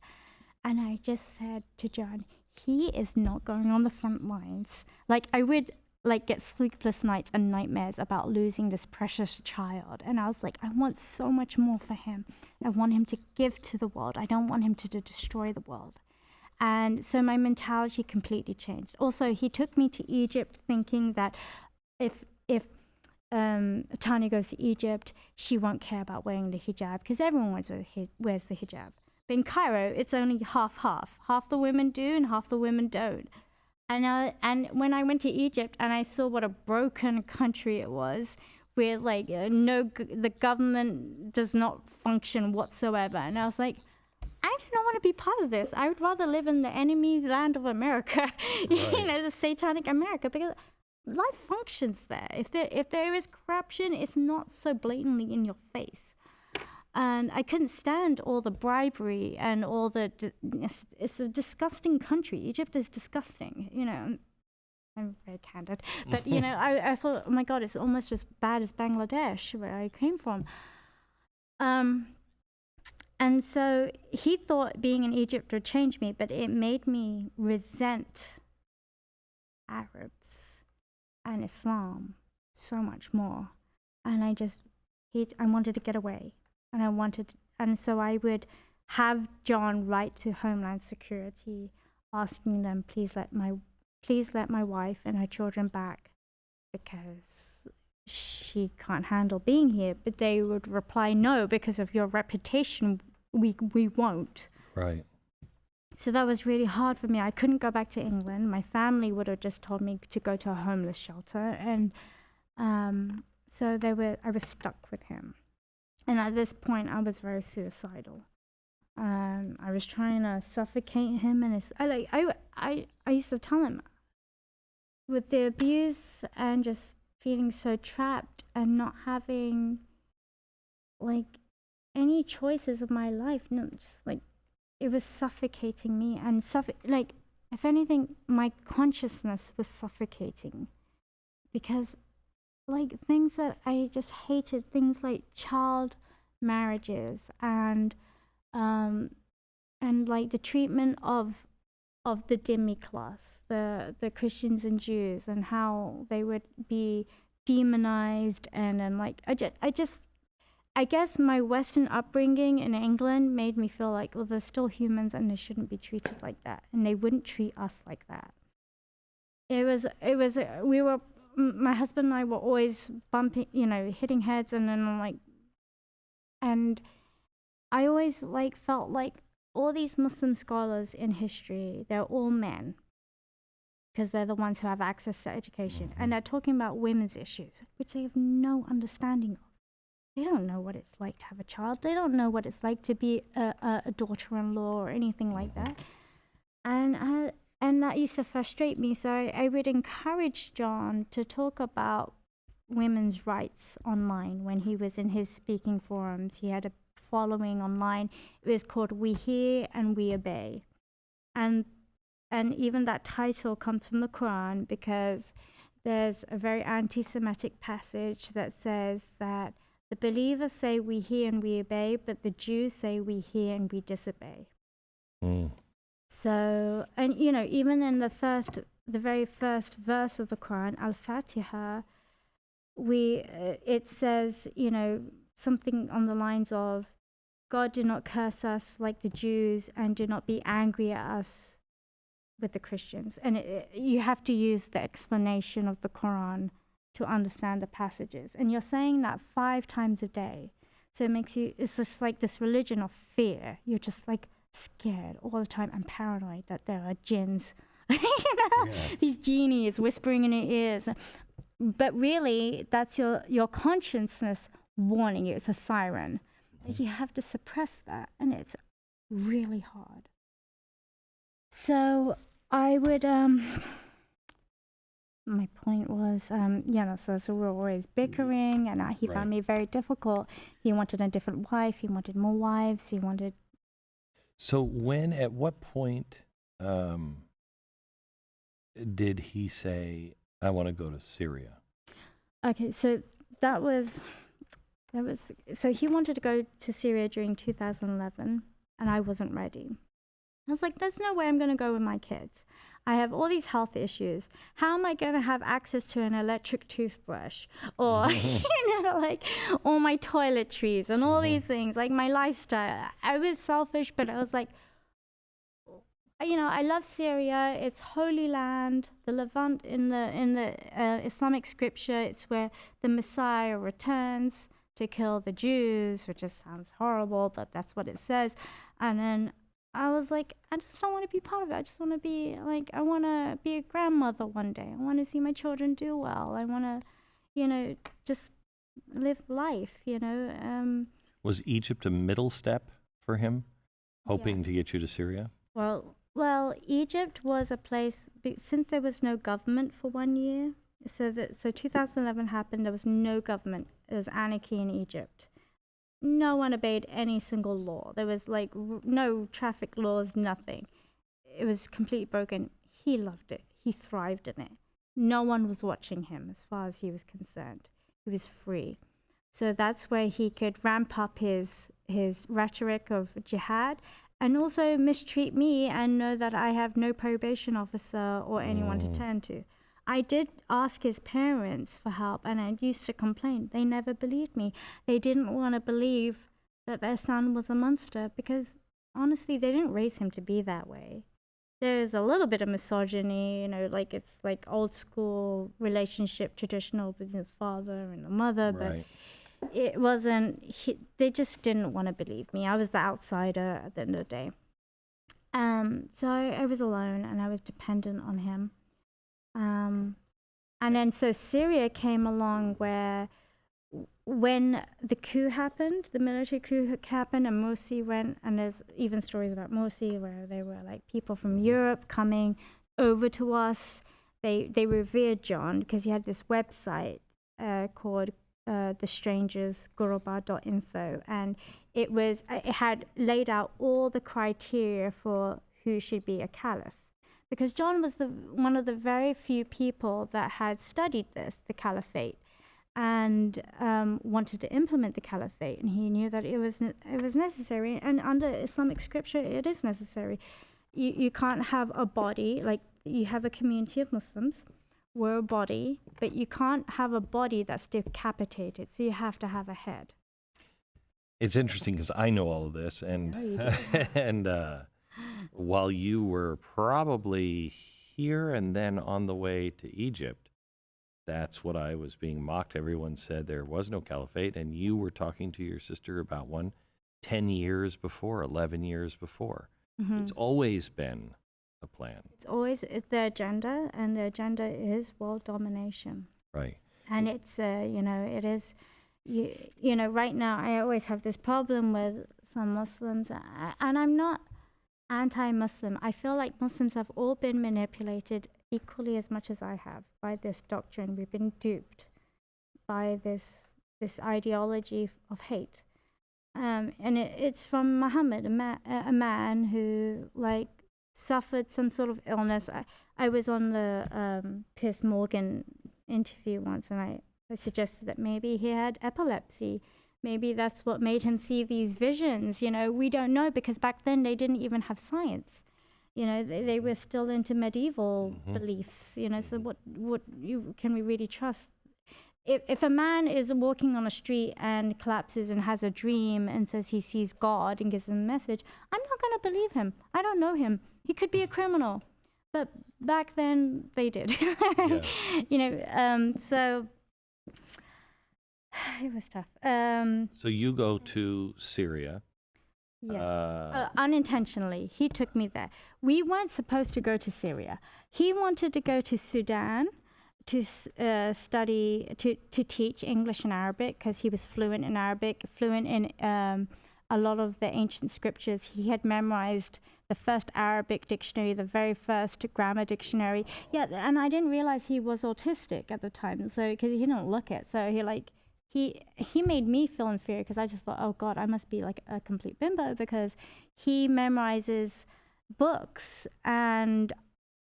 And I just said to John, he is not going on the front lines. Like, I would get sleepless nights and nightmares about losing this precious child. And I was like, I want so much more for him. I want him to give to the world. I don't want him to destroy the world. And so my mentality completely changed. Also, he took me to Egypt thinking that if Tania goes to Egypt, she won't care about wearing the hijab because everyone wears the hijab. But in Cairo, it's only half-half. Half the women do and half the women don't. And when I went to Egypt and I saw what a broken country it was, where the government does not function whatsoever, and I was like, I do not want to be part of this. I would rather live in the enemy land of America, Right. the satanic America, because life functions there. If there is corruption, it's not so blatantly in your face. And I couldn't stand all the bribery and all it's a disgusting country. Egypt is disgusting, I'm very candid. But, I thought, oh my God, it's almost as bad as Bangladesh, where I came from. And so he thought being in Egypt would change me, but it made me resent Arabs and Islam so much more. And I wanted to get away. And so I would have John write to Homeland Security, asking them, please let my wife and her children back, because she can't handle being here. But they would reply, no, because of your reputation, we won't. Right. So that was really hard for me. I couldn't go back to England. My family would have just told me to go to a homeless shelter, and so I was stuck with him. And at this point, I was very suicidal. I was trying to suffocate him, and I used to tell him, with the abuse and just feeling so trapped and not having like any choices of my life, no, just like it was suffocating me, and like if anything, my consciousness was suffocating, because like things that I just hated, things like child marriages and like the treatment of the dhimmi class, the Christians and Jews, and how they would be demonized, and like I guess my Western upbringing in England made me feel like, well, they're still humans and they shouldn't be treated like that, and they wouldn't treat us like that. My husband and I were always bumping, hitting heads, and then and I always felt like all these Muslim scholars in history, they're all men, because they're the ones who have access to education, and they're talking about women's issues, which they have no understanding of. They don't know what it's like to have a child. They don't know what it's like to be a daughter-in-law or anything like that. And that used to frustrate me. So I would encourage John to talk about women's rights online when he was in his speaking forums. He had a following online. It was called We Hear and We Obey. And even that title comes from the Quran, because there's a very anti-Semitic passage that says that the believers say we hear and we obey, but the Jews say we hear and we disobey. So, and even in the very first verse of the Quran, Al-Fatiha, it says, something on the lines of, God, do not curse us like the Jews, and do not be angry at us with the Christians. And you have to use the explanation of the Quran to understand the passages. And you're saying that 5 times a day. So it's just like this religion of fear. You're just like scared all the time and paranoid that there are jinns, these genies whispering in your ears. But really, that's your consciousness warning you. It's a siren. But you have to suppress that, and it's really hard. So I would, my point was, so we were always bickering, and he found me very difficult. He wanted a different wife. He wanted more wives. He wanted. So at what point did he say, I want to go to Syria? Okay, so so he wanted to go to Syria during 2011, and I wasn't ready. I was like, there's no way I'm going to go with my kids. I have all these health issues. How am I going to have access to an electric toothbrush, or all my toiletries and all these things, like my lifestyle? I was selfish, but I was like, I love Syria. It's holy land, the Levant in the Islamic scripture. It's where the Messiah returns to kill the Jews, which just sounds horrible, but that's what it says. And then I was like, I just don't want to be part of it. I just want to be I want to be a grandmother one day. I want to see my children do well. I want to, just live life, Was Egypt a middle step for him, hoping to get you to Syria? Well, Egypt was a place, since there was no government for 1 year. So 2011 happened, there was no government. It was anarchy in Egypt. No one obeyed any single law. There was no traffic laws, nothing. It was completely broken. He loved it. He thrived in it. No one was watching him as far as he was concerned. He was free. So that's where he could ramp up his rhetoric of jihad, and also mistreat me and know that I have no probation officer or anyone to turn to. I did ask his parents for help, and I used to complain. They never believed me. They didn't want to believe that their son was a monster, because honestly, they didn't raise him to be that way. There's a little bit of misogyny, it's like old school relationship, traditional between the father and the mother, but it wasn't, they just didn't want to believe me. I was the outsider at the end of the day. So I was alone and I was dependent on him. And then so Syria came along where when the coup happened, the military coup happened, and Morsi went, and there's even stories about Morsi where they were like people from Europe coming over to us. They revered John because he had this website called The Strangers Guruba.info, and it had laid out all the criteria for who should be a caliph. Because John was one of the very few people that had studied the caliphate, and wanted to implement the caliphate, and he knew that it was necessary. And under Islamic scripture, it is necessary. You can't have a body, like you have a community of Muslims, we're a body, but you can't have a body that's decapitated. So you have to have a head. It's interesting because I know all of this, and and while you were probably here and then on the way to Egypt, that's what I was being mocked. Everyone said there was no caliphate, and you were talking to your sister about one 10 years before, 11 years before. Mm-hmm. It's always been a plan. It's the agenda, and the agenda is world domination. Right. And it's, it is, right now I always have this problem with some Muslims, and I'm not anti-Muslim. I feel like Muslims have all been manipulated equally as much as I have by this doctrine. We've been duped by this ideology of hate, and it's from Muhammad, a man who like suffered some sort of illness. I was on the Piers Morgan interview once, and I suggested that maybe he had epilepsy. Maybe that's what made him see these visions. We don't know, because back then they didn't even have science. They were still into medieval beliefs. So what can we really trust? If a man is walking on a street and collapses and has a dream and says he sees God and gives him a message, I'm not going to believe him. I don't know him. He could be a criminal. But back then they did. So it was tough. So you go to Syria. Yeah, unintentionally. He took me there. We weren't supposed to go to Syria. He wanted to go to Sudan to study, to teach English and Arabic, because he was fluent in Arabic, fluent in a lot of the ancient scriptures. He had memorized the first Arabic dictionary, the very first grammar dictionary. Yeah, and I didn't realize he was autistic at the time, so because he didn't look it. So he made me feel inferior, because I just thought, oh God, I must be like a complete bimbo, because he memorizes books and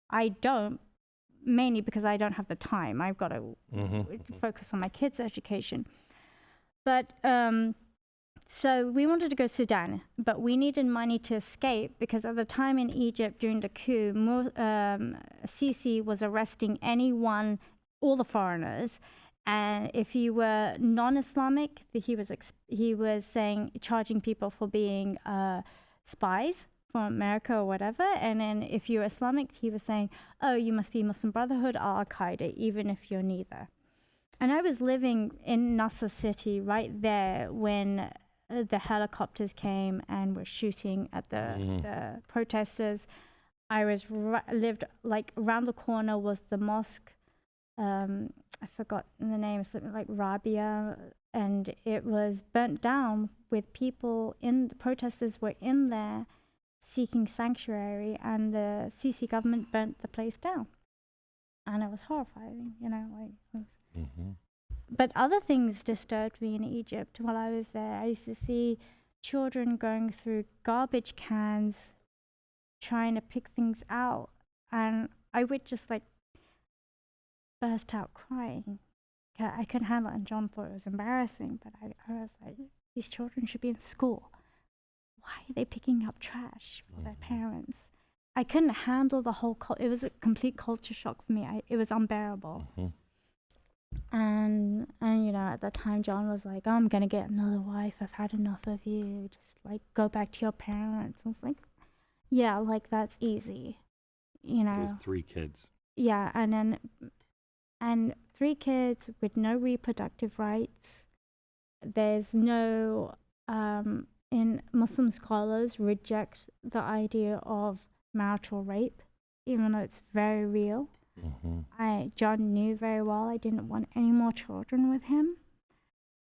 I don't, mainly because I don't have the time. I've got to focus on my kids' education. But so we wanted to go to Sudan, but we needed money to escape, because at the time in Egypt during the coup, Sisi was arresting anyone, all the foreigners. And if you were non-Islamic, he was charging people for being spies from America or whatever. And then if you're Islamic, he was saying, oh, you must be Muslim Brotherhood or Al-Qaeda, even if you're neither. And I was living in Nasser City right there when the helicopters came and were shooting at the protesters. I lived like around the corner was the mosque. I forgot the name, something like Rabia, and it was burnt down with people the protesters were in there seeking sanctuary, and the Sisi government burnt the place down. And it was horrifying, But other things disturbed me in Egypt while I was there. I used to see children going through garbage cans, trying to pick things out, and I would just burst out crying. I couldn't handle it, and John thought it was embarrassing, but I was like, these children should be in school. Why are they picking up trash for their parents? I couldn't handle the whole it was a complete culture shock for me. It was unbearable. And at that time John was like, oh, I'm gonna get another wife, I've had enough of you, just go back to your parents. I was like, yeah, that's easy, With 3 kids. Yeah, and 3 kids with no reproductive rights. There's no in Muslim scholars reject the idea of marital rape, even though it's very real. John knew very well I didn't want any more children with him.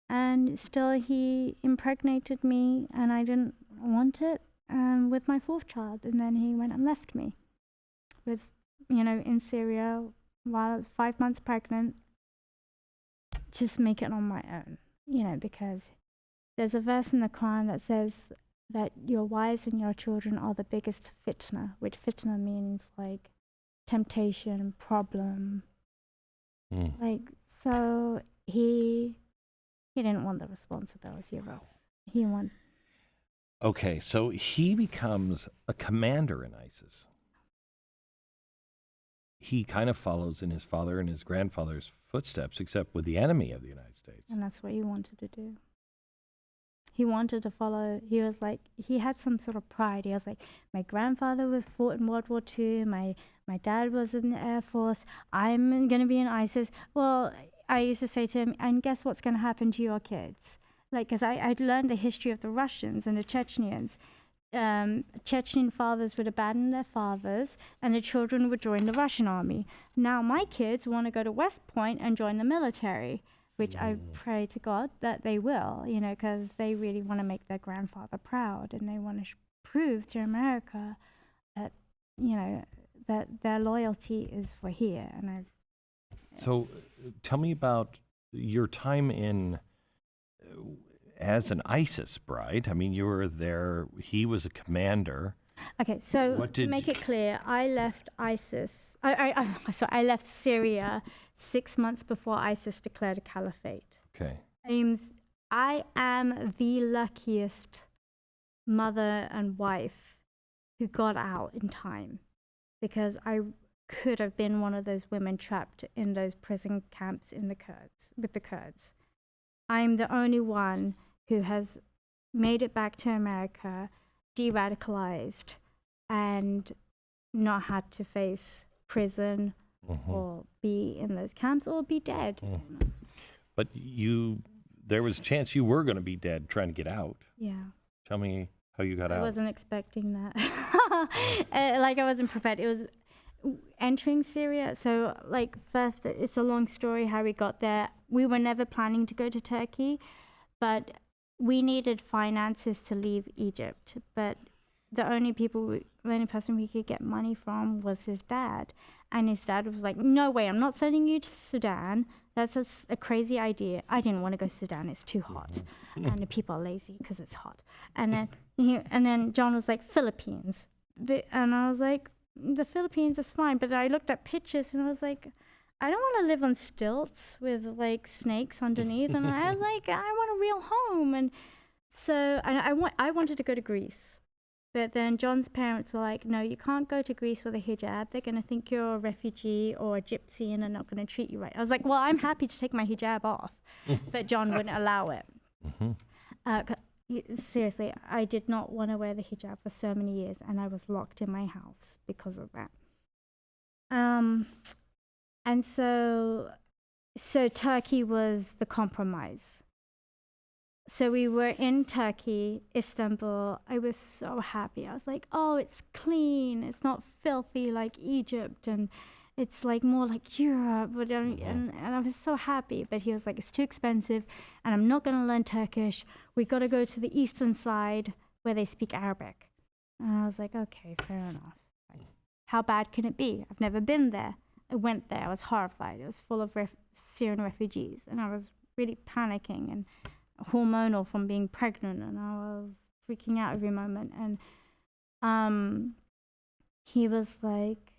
And still he impregnated me and I didn't want it with my fourth child. And then he went and left me with, in Syria while 5 months pregnant, just make it on my own, because there's a verse in the Quran that says that your wives and your children are the biggest fitna, which fitna means like temptation, problem. So he didn't want the responsibility of us. He wanted. Okay, so he becomes a commander in ISIS. He kind of follows in his father and his grandfather's footsteps, except with the enemy of the United States. And that's what he wanted to do. He wanted to follow, he had some sort of pride. He was like, my grandfather fought in World War II, my dad was in the Air Force, I'm going to be in ISIS. Well, I used to say to him, and guess what's going to happen to your kids? Because I'd learned the history of the Russians and the Chechens. Chechen fathers would abandon their fathers and the children would join the Russian army. Now my kids want to go to West Point and join the military, which I pray to God that they will, because they really want to make their grandfather proud and they want to prove to America that, that their loyalty is for here. So tell me about your time in as an ISIS bride. I mean, you were there, he was a commander. Okay, so to make it clear, I left ISIS, I left Syria 6 months before ISIS declared a caliphate. Okay. I am the luckiest mother and wife who got out in time, because I could have been one of those women trapped in those prison camps with the Kurds. I'm the only one who has made it back to America, deradicalized, and not had to face prison or be in those camps or be dead. But there was a chance you were going to be dead trying to get out. Yeah. Tell me how you got out. I wasn't expecting that. I wasn't prepared. It was entering Syria. So first, it's a long story how we got there. We were never planning to go to Turkey, but we needed finances to leave Egypt. But the only person we could get money from was his dad. And his dad was like, no way, I'm not sending you to Sudan. That's a crazy idea. I didn't want to go to Sudan. It's too hot. And the people are lazy because it's hot. And then John was like, Philippines. And I was like, the Philippines is fine. But I looked at pictures and I was like, I don't want to live on stilts with snakes underneath. And I was like, I want a real home. And so I wanted to go to Greece. But then John's parents were like, no, you can't go to Greece with a hijab. They're going to think you're a refugee or a gypsy and they're not going to treat you right. I was like, well, I'm happy to take my hijab off. But John wouldn't allow it. Seriously, I did not want to wear the hijab for so many years, and I was locked in my house because of that. And so Turkey was the compromise. So we were in Turkey, Istanbul. I was so happy. I was like, oh, it's clean. It's not filthy like Egypt, and it's more like Europe. And I was so happy. But he was like, it's too expensive, and I'm not going to learn Turkish. We got to go to the eastern side where they speak Arabic. And I was like, okay, fair enough. How bad can it be? I've never been there. I went there. I was horrified. It was full of Syrian refugees, and I was really panicking and hormonal from being pregnant, and I was freaking out every moment. And he was like,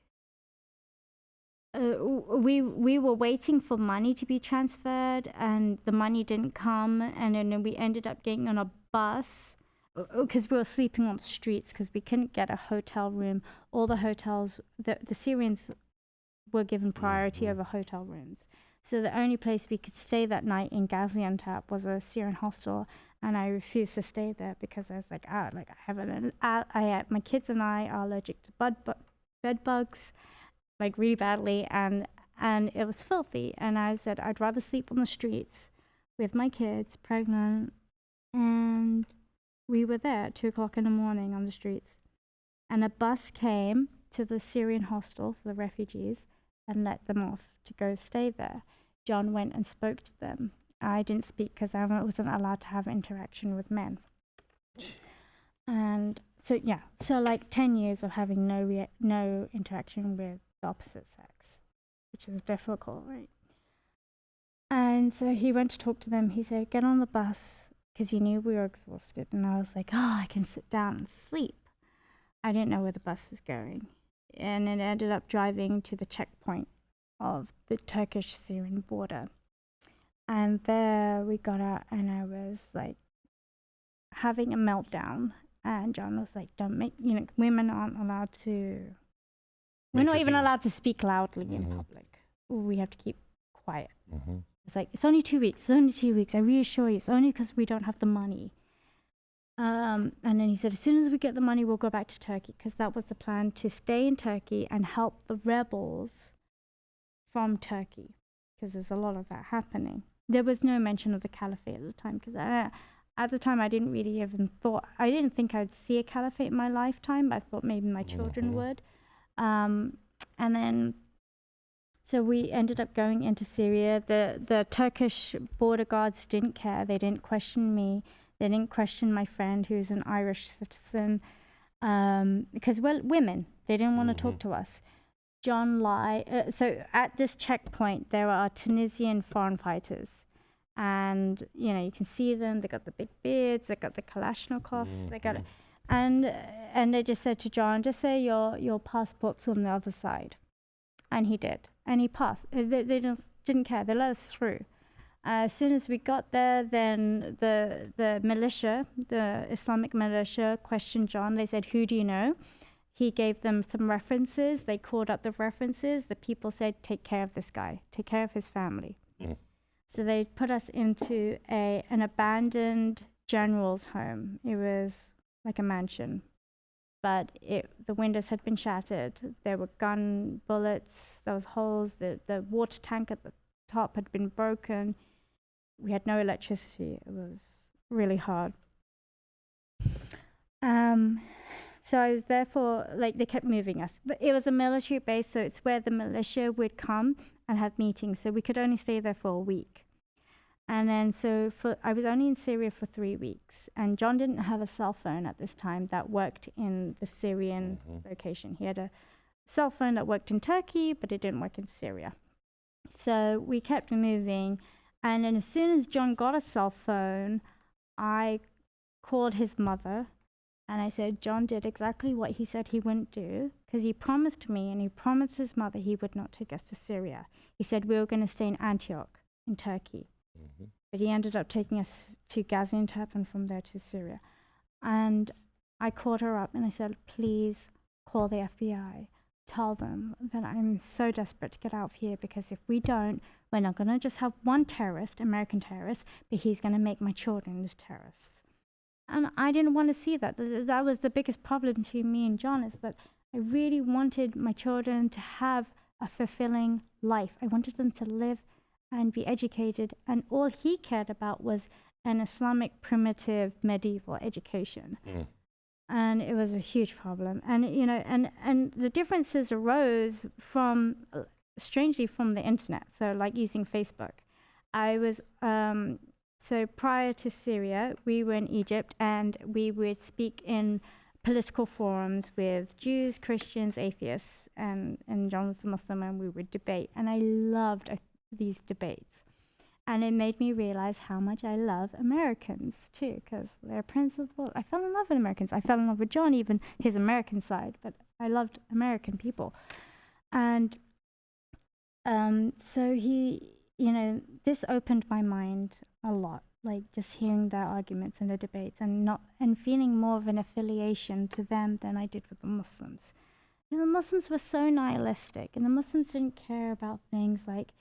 we were waiting for money to be transferred, and the money didn't come, and then we ended up getting on a bus because we were sleeping on the streets because we couldn't get a hotel room. All the hotels, the Syrians were given priority over hotel rooms. So the only place we could stay that night in Gaziantep was a Syrian hostel, and I refused to stay there because I was like, my kids and I are allergic to bed bugs, really badly, and it was filthy. And I said I'd rather sleep on the streets with my kids, pregnant, and we were there at 2 o'clock in the morning on the streets. And a bus came to the Syrian hostel for the refugees and let them off to go stay there. John went and spoke to them. I didn't speak because I wasn't allowed to have interaction with men. And so, yeah, so like 10 years of having no interaction with the opposite sex, which is difficult, right? And so he went to talk to them. He said, get on the bus, because he knew we were exhausted. And I was like, oh, I can sit down and sleep. I didn't know where the bus was going. And it ended up driving to the checkpoint of the Turkish-Syrian border. And there we got out, and I was like having a meltdown. And John was like, don't make, women aren't allowed to, we're not even allowed to speak loudly in public. We have to keep quiet. It's like, it's only 2 weeks, I reassure you, it's only because we don't have the money. And then he said, as soon as we get the money, we'll go back to Turkey, because that was the plan, to stay in Turkey and help the rebels from Turkey, because there's a lot of that happening. There was no mention of the caliphate at the time, because at the time I didn't think I'd see a caliphate in my lifetime, but I thought maybe my children would. And then, so we ended up going into Syria. The Turkish border guards didn't care. They didn't question me. They didn't question my friend who's an Irish citizen, because we're women. They didn't want to talk to us. John lied. So at this checkpoint, there are Tunisian foreign fighters. And, you can see them. They got the big beards. They got the Kalashnikovs. They got it. And they just said to John, just say your passport's on the other side. And he did. And he passed. They didn't care. They let us through. As soon as we got there, then the militia, the Islamic militia, questioned John. They said, who do you know? He gave them some references. They called up the references. The people said, take care of this guy. Take care of his family. So they put us into an abandoned general's home. It was like a mansion, but the windows had been shattered. There were gun bullets. There was holes. The water tank at the top had been broken. We had no electricity. It was really hard. So I was there for, they kept moving us. But it was a military base, so it's where the militia would come and have meetings. So we could only stay there for a week. And then I was only in Syria for 3 weeks. And John didn't have a cell phone at this time that worked in the Syrian location. He had a cell phone that worked in Turkey, but it didn't work in Syria. So we kept moving. And then as soon as John got a cell phone, I called his mother. And I said, John did exactly what he said he wouldn't do, because he promised me and he promised his mother he would not take us to Syria. He said we were going to stay in Antioch in Turkey. But he ended up taking us to Gaziantep and from there to Syria. And I called her up and I said, please call the FBI. Tell them that I'm so desperate to get out of here, because if we don't, we're not going to just have one terrorist, American terrorist, but he's going to make my children into terrorists. And I didn't want to see that. That was the biggest problem between me and John, is that I really wanted my children to have a fulfilling life. I wanted them to live and be educated. And all he cared about was an Islamic primitive medieval education. And it was a huge problem. And, and the differences arose from, strangely, from the internet. So like using Facebook. I was, so prior to Syria, we were in Egypt, and we would speak in political forums with Jews, Christians, atheists, and John was a Muslim, and we would debate. And I loved these debates. And it made me realize how much I love Americans too, because they're principled. I fell in love with Americans. I fell in love with John, even his American side, but I loved American people. And so this opened my mind a lot, like just hearing their arguments and the debates, and feeling more of an affiliation to them than I did with the Muslims. The Muslims were so nihilistic, and the Muslims didn't care about things like,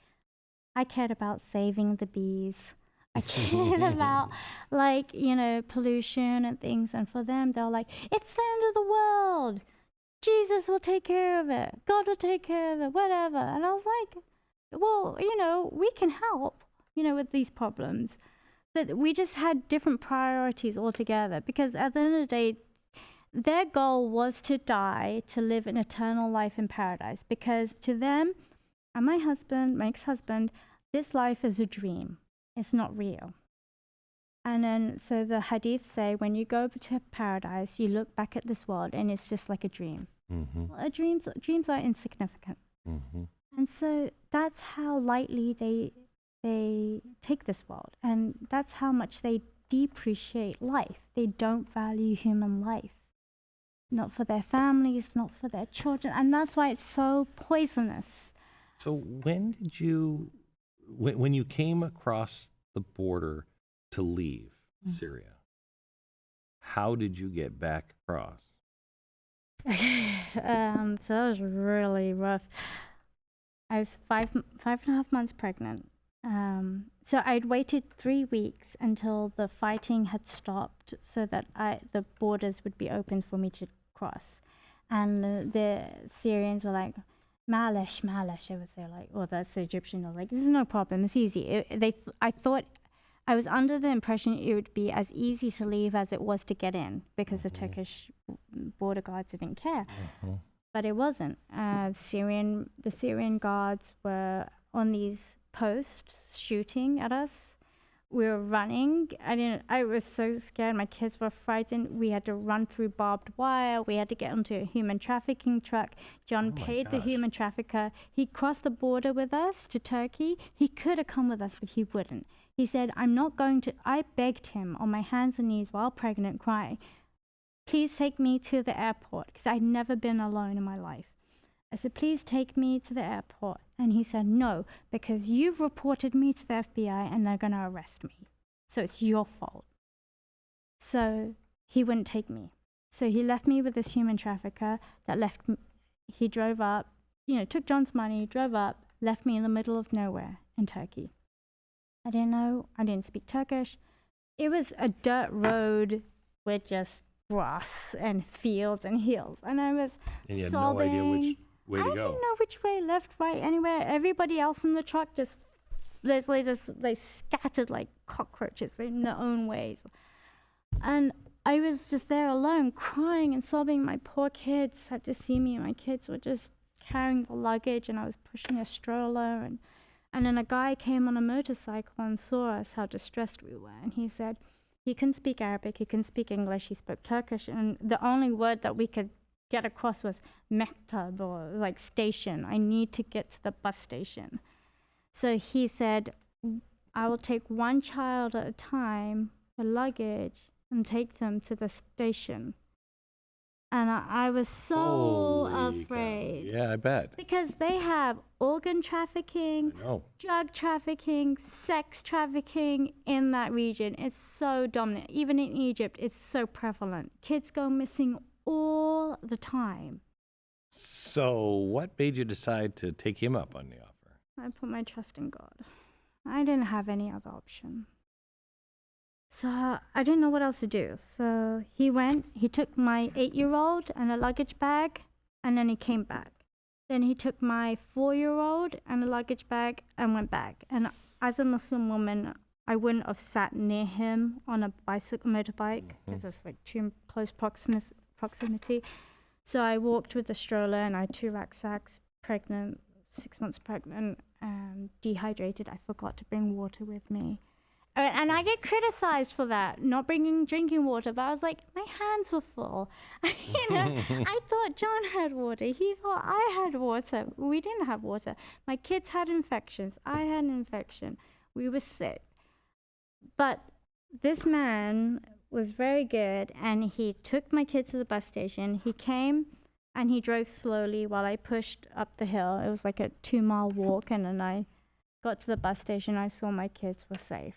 I cared about saving the bees. I cared about pollution and things. And for them, they're like, it's the end of the world. Jesus will take care of it. God will take care of it, whatever. And I was like, well, we can help, with these problems. But we just had different priorities altogether, because at the end of the day, their goal was to die, to live an eternal life in paradise, because to them and my husband, my ex-husband, this life is a dream. It's not real. And then, so the hadiths say, when you go to paradise, you look back at this world and it's just like a dream. Mm-hmm. Well, dreams are insignificant. Mm-hmm. And so that's how lightly they take this world. And that's how much they depreciate life. They don't value human life. Not for their families, not for their children. And that's why it's so poisonous. So when did you, when you came across the border to leave Syria, how did you get back across? So that was really rough. I was five and a half months pregnant. So I'd waited 3 weeks until the fighting had stopped so that the borders would be open for me to cross. And the Syrians were like, Malish, I would say, like, well, that's the Egyptian. They're like, this is no problem, it's easy. I thought, I was under the impression it would be as easy to leave as it was to get in, because the Turkish border guards didn't care. But it wasn't. The Syrian guards were on these posts shooting at us. We were running. I was so scared. My kids were frightened. We had to run through barbed wire. We had to get onto a human trafficking truck. John paid the human trafficker. He crossed the border with us to Turkey. He could have come with us, but he wouldn't. He said, I'm not going to. I begged him on my hands and knees while pregnant, crying, please take me to the airport, because I'd never been alone in my life. I said, please take me to the airport. And he said, no, because you've reported me to the FBI and they're going to arrest me. So it's your fault. So he wouldn't take me. So he left me with this human trafficker that left me. He drove up, took John's money, drove up, left me in the middle of nowhere in Turkey. I didn't know. I didn't speak Turkish. It was a dirt road with just grass and fields and hills. And I was And you had sobbing. no idea which way to go. I didn't know which way, left, right, anywhere. Everybody else in the truck they scattered like cockroaches in their own ways. And I was just there alone, crying and sobbing. My poor kids had to see me. My kids were just carrying the luggage, and I was pushing a stroller. And then a guy came on a motorcycle and saw us, how distressed we were. And he said, he couldn't speak Arabic, he couldn't speak English, he spoke Turkish. And the only word that we could get across was mektab, or like station. I need to get to the bus station. So he said, I will take one child at a time, the luggage, and take them to the station. And I was so Holy afraid. cow. Yeah, I bet. Because they have organ trafficking, I know. drug trafficking, sex trafficking in that region. It's so dominant. Even in Egypt, it's so prevalent. Kids go missing all the time. So what made you decide to take him up on the offer? I put my trust in God. I didn't have any other option. So I didn't know what else to do. So he went, he took my 8-year-old and a luggage bag, and then he came back. Then he took my 4-year-old and a luggage bag and went back. And as a Muslim woman, I wouldn't have sat near him on a motorbike, because it's like too close proximity. So I walked with a stroller, and I had 2 rucksacks, pregnant, 6 months pregnant, dehydrated. I forgot to bring water with me. And I get criticized for that, not bringing drinking water, but I was like, my hands were full. I thought John had water. He thought I had water. We didn't have water. My kids had infections. I had an infection. We were sick. But this man was very good, and he took my kids to the bus station. He came, and he drove slowly while I pushed up the hill. It was like a 2-mile walk, and then I got to the bus station. I saw my kids were safe.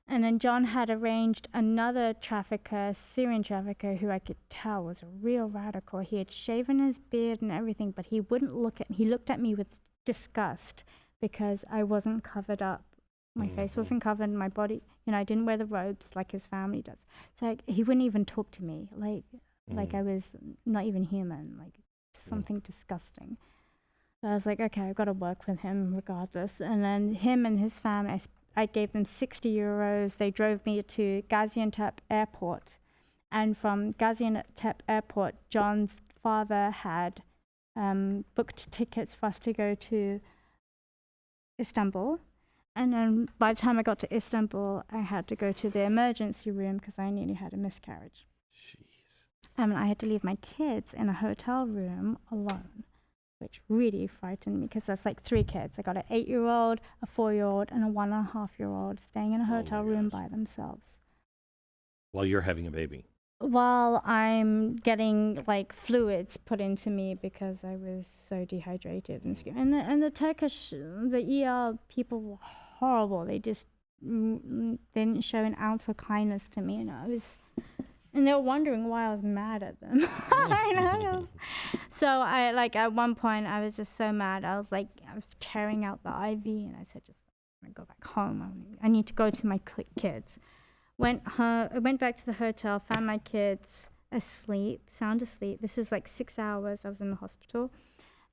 And then John had arranged another trafficker, Syrian trafficker, who I could tell was a real radical. He had shaven his beard and everything, but he wouldn't look at me. He looked at me with disgust because I wasn't covered up. My face wasn't covered, my body, I didn't wear the robes like his family does. So he wouldn't even talk to me, like I was not even human, like something disgusting. So I was like, okay, I've got to work with him regardless. And then him and his family, I gave them 60 euros. They drove me to Gaziantep airport. And from Gaziantep airport, John's father had booked tickets for us to go to Istanbul. And then by the time I got to Istanbul, I had to go to the emergency room because I nearly had a miscarriage. Jeez. I had to leave my kids in a hotel room alone, which really frightened me because that's like 3 kids. I got an 8-year-old, a 4-year-old, and a 1.5-year-old staying in a hotel room by themselves. While you're having a baby. While I'm getting like fluids put into me because I was so dehydrated and the Turkish, the ER people were horrible. They just didn't show an ounce of kindness to me, and they were wondering why I was mad at them. So I like at one point I was just so mad. I was tearing out the IV, and I said, I'm gonna go back home. I need to go to my kids. Went back to the hotel, found my kids sound asleep. This was like 6 hours I was in the hospital.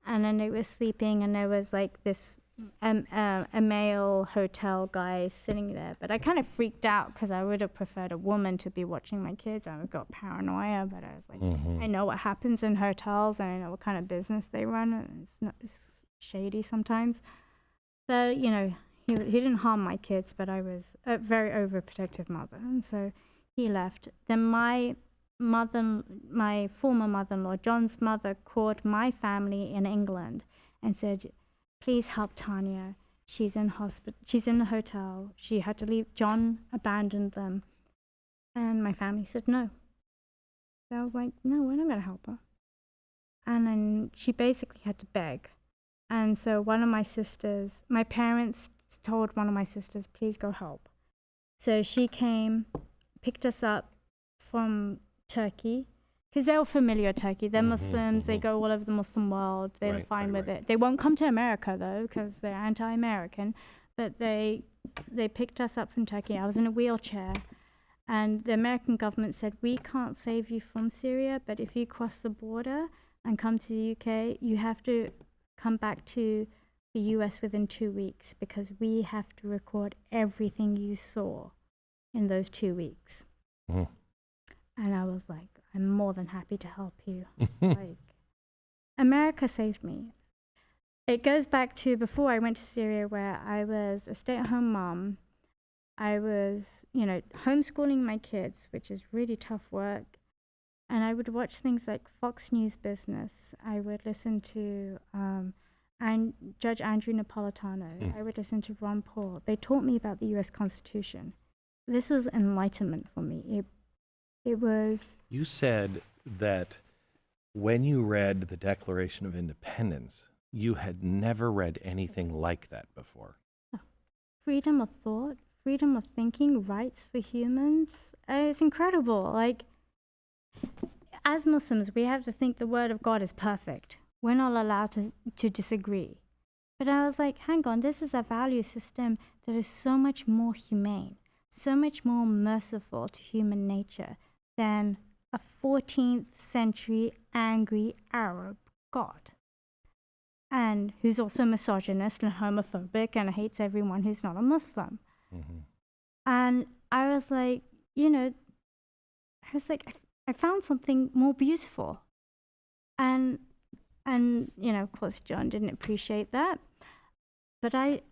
And then they were sleeping, and there was like this a male hotel guy sitting there. But I kind of freaked out because I would have preferred a woman to be watching my kids. I got paranoia, but I was like, I know what happens in hotels, and I know what kind of business they run. And it's shady sometimes. But, he didn't harm my kids, but I was a very overprotective mother, and so he left. Then my former mother-in-law, John's mother, called my family in England and said, please help Tania. She's in hospital. She's in the hotel. She had to leave. John abandoned them. And my family said no. So I was like, no, we're not going to help her. And then she basically had to beg. And so one of my parents told one of my sisters, please go help. So she came, picked us up from Turkey, because they're familiar with Turkey. They're Muslims. They go all over the Muslim world. They're fine with it. They won't come to America, though, because they're anti-American. But they picked us up from Turkey. I was in a wheelchair. And the American government said, we can't save you from Syria, but if you cross the border and come to the UK, you have to come back to the US within 2 weeks, because we have to record everything you saw in those 2 weeks. And I was like, I'm more than happy to help you. Like, America saved me. It goes back to before I went to Syria, where I was a stay-at-home mom. I was, homeschooling my kids, which is really tough work. And I would watch things like Fox News Business. I would listen to Judge Andrew Napolitano. I would listen to Ron Paul. They taught me about the U.S. Constitution. This was enlightenment for me. It was... You said that when you read the Declaration of Independence, you had never read anything like that before. Freedom of thought, freedom of thinking, rights for humans. It's incredible. Like, as Muslims, we have to think the word of God is perfect. We're not allowed to disagree. But I was like, hang on, this is a value system that is so much more humane, so much more merciful to human nature than a 14th century angry Arab God. And who's also misogynist and homophobic and hates everyone who's not a Muslim. And I was like, I found something more beautiful. And of course, John didn't appreciate that. But I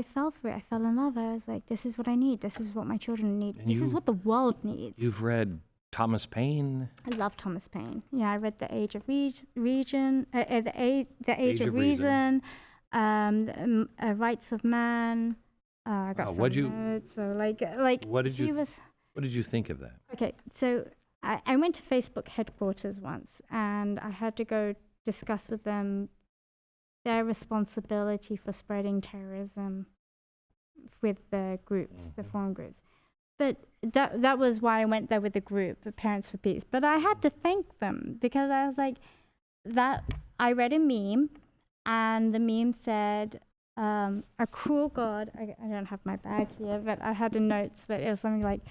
fell for it. I fell in love. I was like, this is what I need. This is what my children need. This is what the world needs. You've read Thomas Paine? I love Thomas Paine. Yeah, I read The Age of Reason, Rights of Man. I got some notes. So what did you think of that? Okay, so I went to Facebook headquarters once, and I had to go discuss with them their responsibility for spreading terrorism with the groups, the foreign groups. But that was why I went there with the group, the Parents for Peace. But I had to thank them, because I was like, I read a meme, and the meme said, a cruel God, I don't have my bag here, but I had the notes, but it was something like,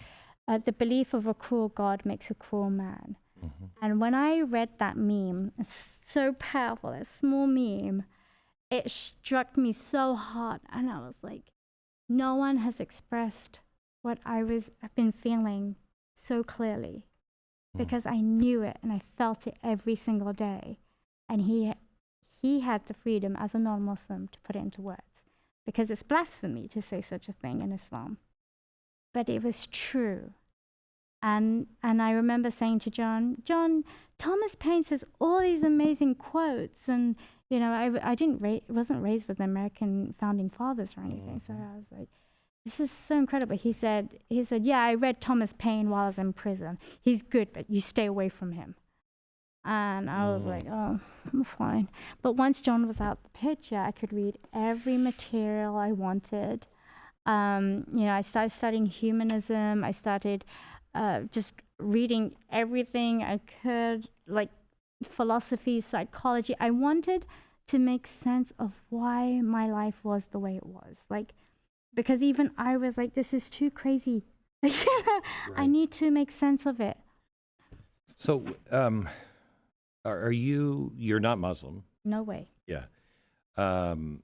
the belief of a cruel God makes a cruel man. And when I read that meme, it's so powerful, a small meme, it struck me so hard. And I was like, no one has expressed what I've been feeling so clearly, because I knew it and I felt it every single day. And he had the freedom as a non-Muslim to put it into words, because it's blasphemy to say such a thing in Islam. But it was true. And I remember saying to John, Thomas Paine says all these amazing quotes, and you know, I wasn't raised with the American founding fathers or anything, so I was like, this is so incredible. He said, yeah, I read Thomas Paine while I was in prison. He's good, but you stay away from him. And I was like, oh, I'm fine. But once John was out the picture, I could read every material I wanted. You know, I started studying humanism. I started just reading everything I could, like philosophy, psychology. I wanted to make sense of why my life was the way it was. Like, because even I was like, this is too crazy. Right. I need to make sense of it. So, you're not Muslim? No way. Yeah. And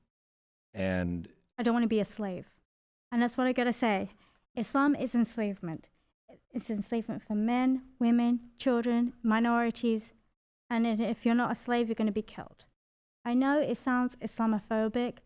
I don't want to be a slave. And that's what I gotta say. Islam is enslavement. It's enslavement for men, women, children, minorities. And if you're not a slave, you're going to be killed. I know it sounds Islamophobic,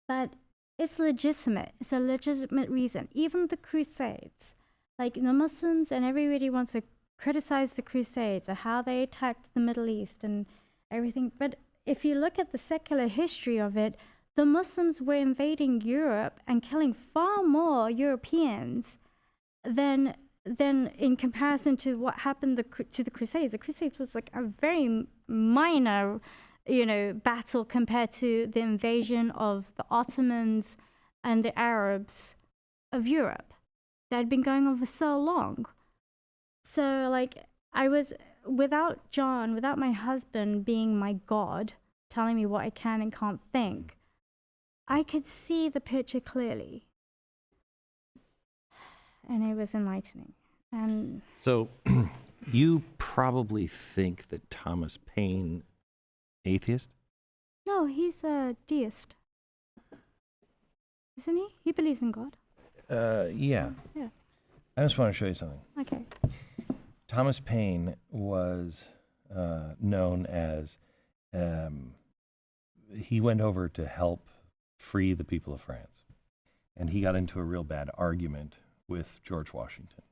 but it's legitimate. It's a legitimate reason. Even the Crusades, like the Muslims and everybody wants to criticize the Crusades or how they attacked the Middle East and everything. But if you look at the secular history of it, the Muslims were invading Europe and killing far more Europeans than in comparison to what happened to the Crusades. The Crusades was like a very minor, you know, battle compared to the invasion of the Ottomans and the Arabs of Europe that had been going on for so long. So like I was, without John, without my husband being my God, telling me what I can and can't think, I could see the picture clearly. And it was enlightening. And so you probably think that Thomas Paine, atheist? no, he's a deist. Isn't he? He believes in God. Yeah. Yeah. I just want to show you something. Okay. Thomas Paine was known as, he went over to help free the people of France. And he got into a real bad argument with George Washington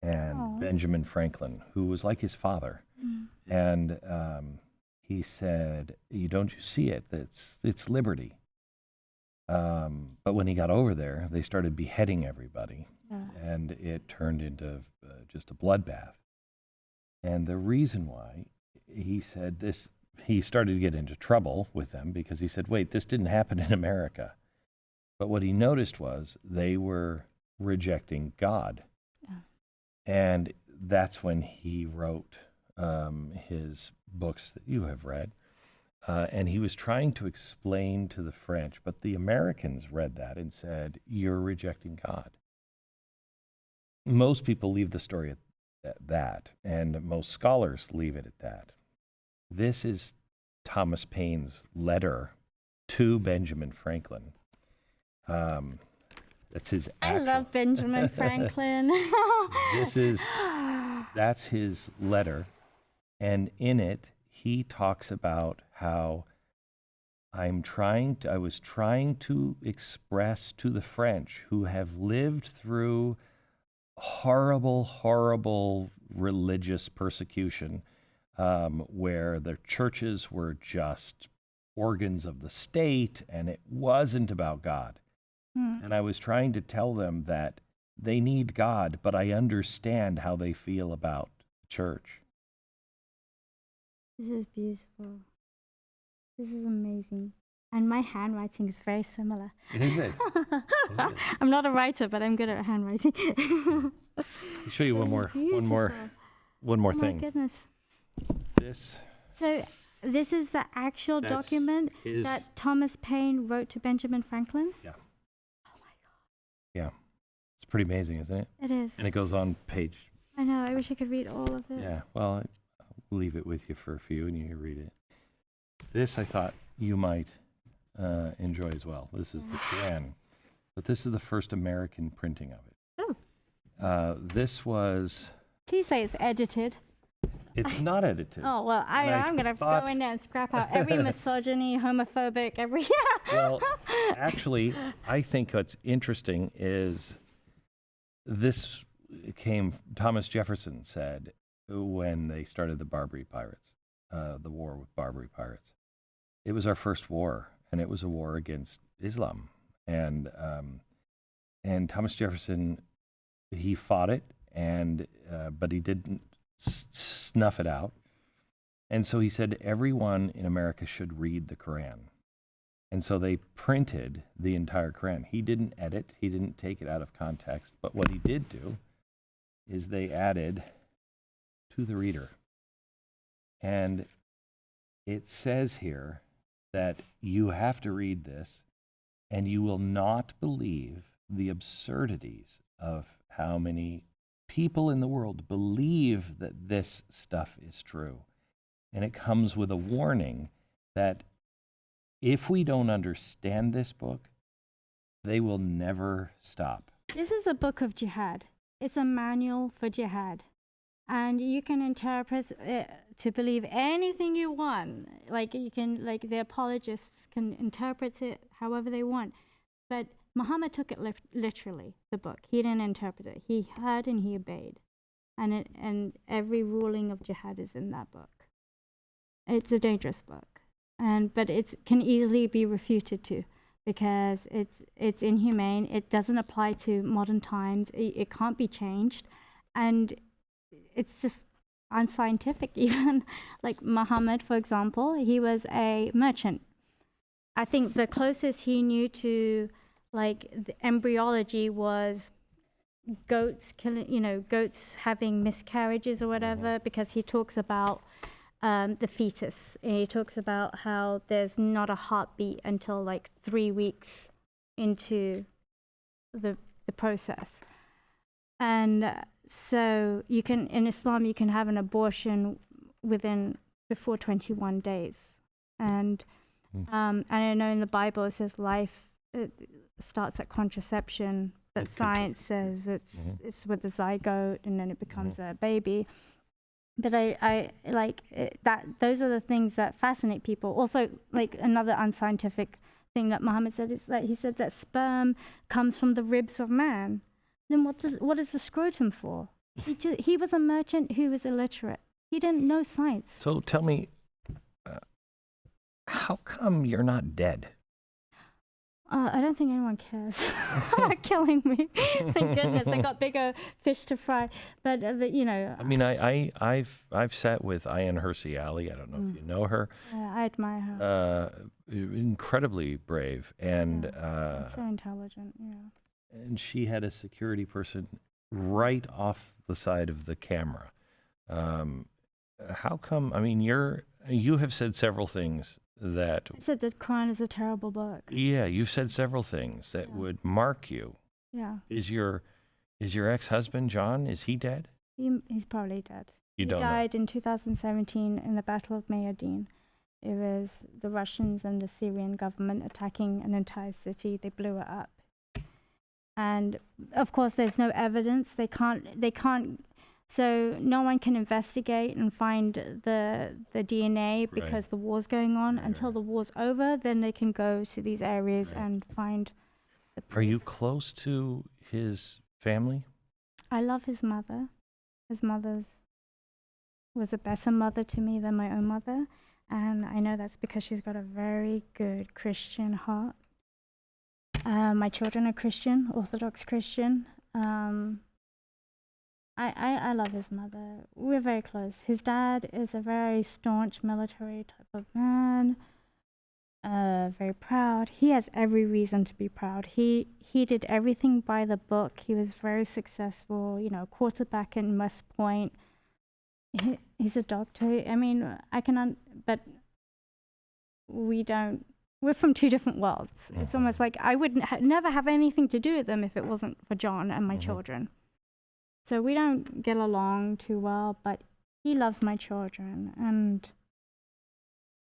and Benjamin Franklin, who was like his father. And he said, don't you see it? It's liberty. But when he got over there, they started beheading everybody. And it turned into just a bloodbath. And the reason why, he said this, he started to get into trouble with them because he said, wait, this didn't happen in America. But what he noticed was they were rejecting God. And that's when he wrote his books that you have read. And he was trying to explain to the French, but the Americans read that and said, you're rejecting God. Most people leave the story at that, and most scholars leave it at that. This is Thomas Paine's letter to Benjamin Franklin. That's his actual... I love Benjamin Franklin. That's his letter. And in it, he talks about how I was trying to express to the French who have lived through horrible, horrible religious persecution, where their churches were just organs of the state and it wasn't about God. And I was trying to tell them that they need God, but I understand how they feel about church. This is beautiful. This is amazing. And my handwriting is very similar. Is it? I'm not a writer, but I'm good at handwriting. I'll show you one more thing. Oh my goodness. So this is the actual document that Thomas Paine wrote to Benjamin Franklin? Yeah. Oh my God. Yeah. It's pretty amazing, isn't it? It is. And it goes on page. I know. I wish I could read all of it. Yeah. Well, I'll leave it with you for a few and you can read it. This I thought you might enjoy as well. This is the Quran. but this is the first American printing of it. Oh. This was. Please say it's edited. It's not edited. Oh, well, I'm going to go in there and scrap out every misogyny, homophobic, every... Well, actually, I think what's interesting is this Thomas Jefferson said when they started the Barbary Pirates, the war with Barbary pirates. It was our first war, and it was a war against Islam. And Thomas Jefferson, he fought it, but he didn't snuff it out. And so he said everyone in America should read the Quran. And so they printed the entire Quran. He didn't edit, he didn't take it out of context, but what he did do is they added to the reader. And it says here that you have to read this and you will not believe the absurdities of how many people in the world believe that this stuff is true. And it comes with a warning that if we don't understand this book, they will never stop. This is a book of jihad. It's a manual for jihad. And you can interpret it to believe anything you want. Like the apologists can interpret it however they want. But Muhammad took it literally, the book. He didn't interpret it. He heard and he obeyed. And every ruling of jihad is in that book. It's a dangerous book. But it can easily be refuted too, because it's inhumane. It doesn't apply to modern times. It can't be changed. And it's just unscientific even. Like Muhammad, for example, he was a merchant. I think the closest he knew to the embryology was goats goats having miscarriages or whatever, because he talks about the fetus. And he talks about how there's not a heartbeat until 3 weeks into the process. And so in Islam, you can have an abortion before 21 days. And I know in the Bible it says life starts at contraception, but science says it's with the zygote and then it becomes a baby. But I like that. Those are the things that fascinate people. Also, another unscientific thing that Muhammad said is that he said that sperm comes from the ribs of man. Then what is the scrotum for? He was a merchant who was illiterate. He didn't know science. So tell me, how come you're not dead? I don't think anyone cares about killing me. Thank goodness, they got bigger fish to fry. But I mean, I've sat with Ayaan Hirsi Ali. I don't know if you know her. I admire her. Incredibly brave and so intelligent. Yeah. And she had a security person right off the side of the camera. How come? I mean, you have said several things that... I said the Quran is a terrible book. Yeah, you've said several things that would mark you. Yeah. Is your ex-husband, John, is he dead? He's probably dead. He died in 2017 in the Battle of Mayadin. It was the Russians and the Syrian government attacking an entire city. They blew it up. And of course, there's no evidence. They can't. So no one can investigate and find the DNA because the war's going on. Until the war's over, then they can go to these areas and find the proof. Are you close to his family? I love his mother. His mother was a better mother to me than my own mother. And I know that's because she's got a very good Christian heart. My children are Christian, Orthodox Christian. I love his mother. We're very close. His dad is a very staunch military type of man, very proud. He has every reason to be proud. He did everything by the book. He was very successful, quarterback in West Point. He's a doctor. I mean, but we don't. We're from two different worlds. It's almost like I would never have anything to do with them if it wasn't for John and my children. So we don't get along too well, but he loves my children,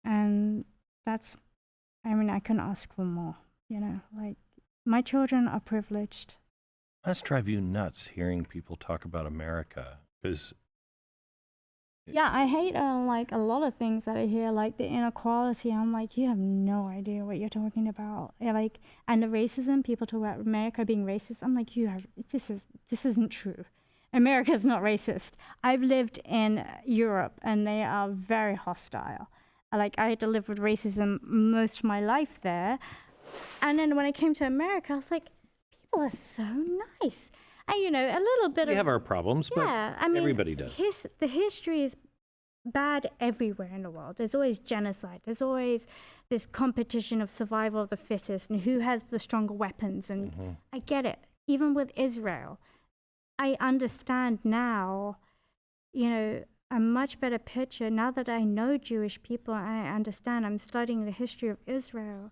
and that's, I mean, I couldn't ask for more, My children are privileged. Must drive you nuts hearing people talk about America, because Yeah, I hate like a lot of things that I hear, like the inequality. I'm like, you have no idea what you're talking about. Yeah, like, and the racism. People talk about America being racist. I'm like, this isn't true. America's not racist. I've lived in Europe, and they are very hostile. Like, I had to live with racism most of my life there, and then when I came to America, I was like, people are so nice. And, you know, a little bit we of... have our problems, but Yeah, I mean, everybody does. The history is bad everywhere in the world. There's always genocide. There's always this competition of survival of the fittest and who has the stronger weapons. And I get it. Even with Israel, I understand now, you know, a much better picture. Now that I know Jewish people, I understand. I'm studying the history of Israel.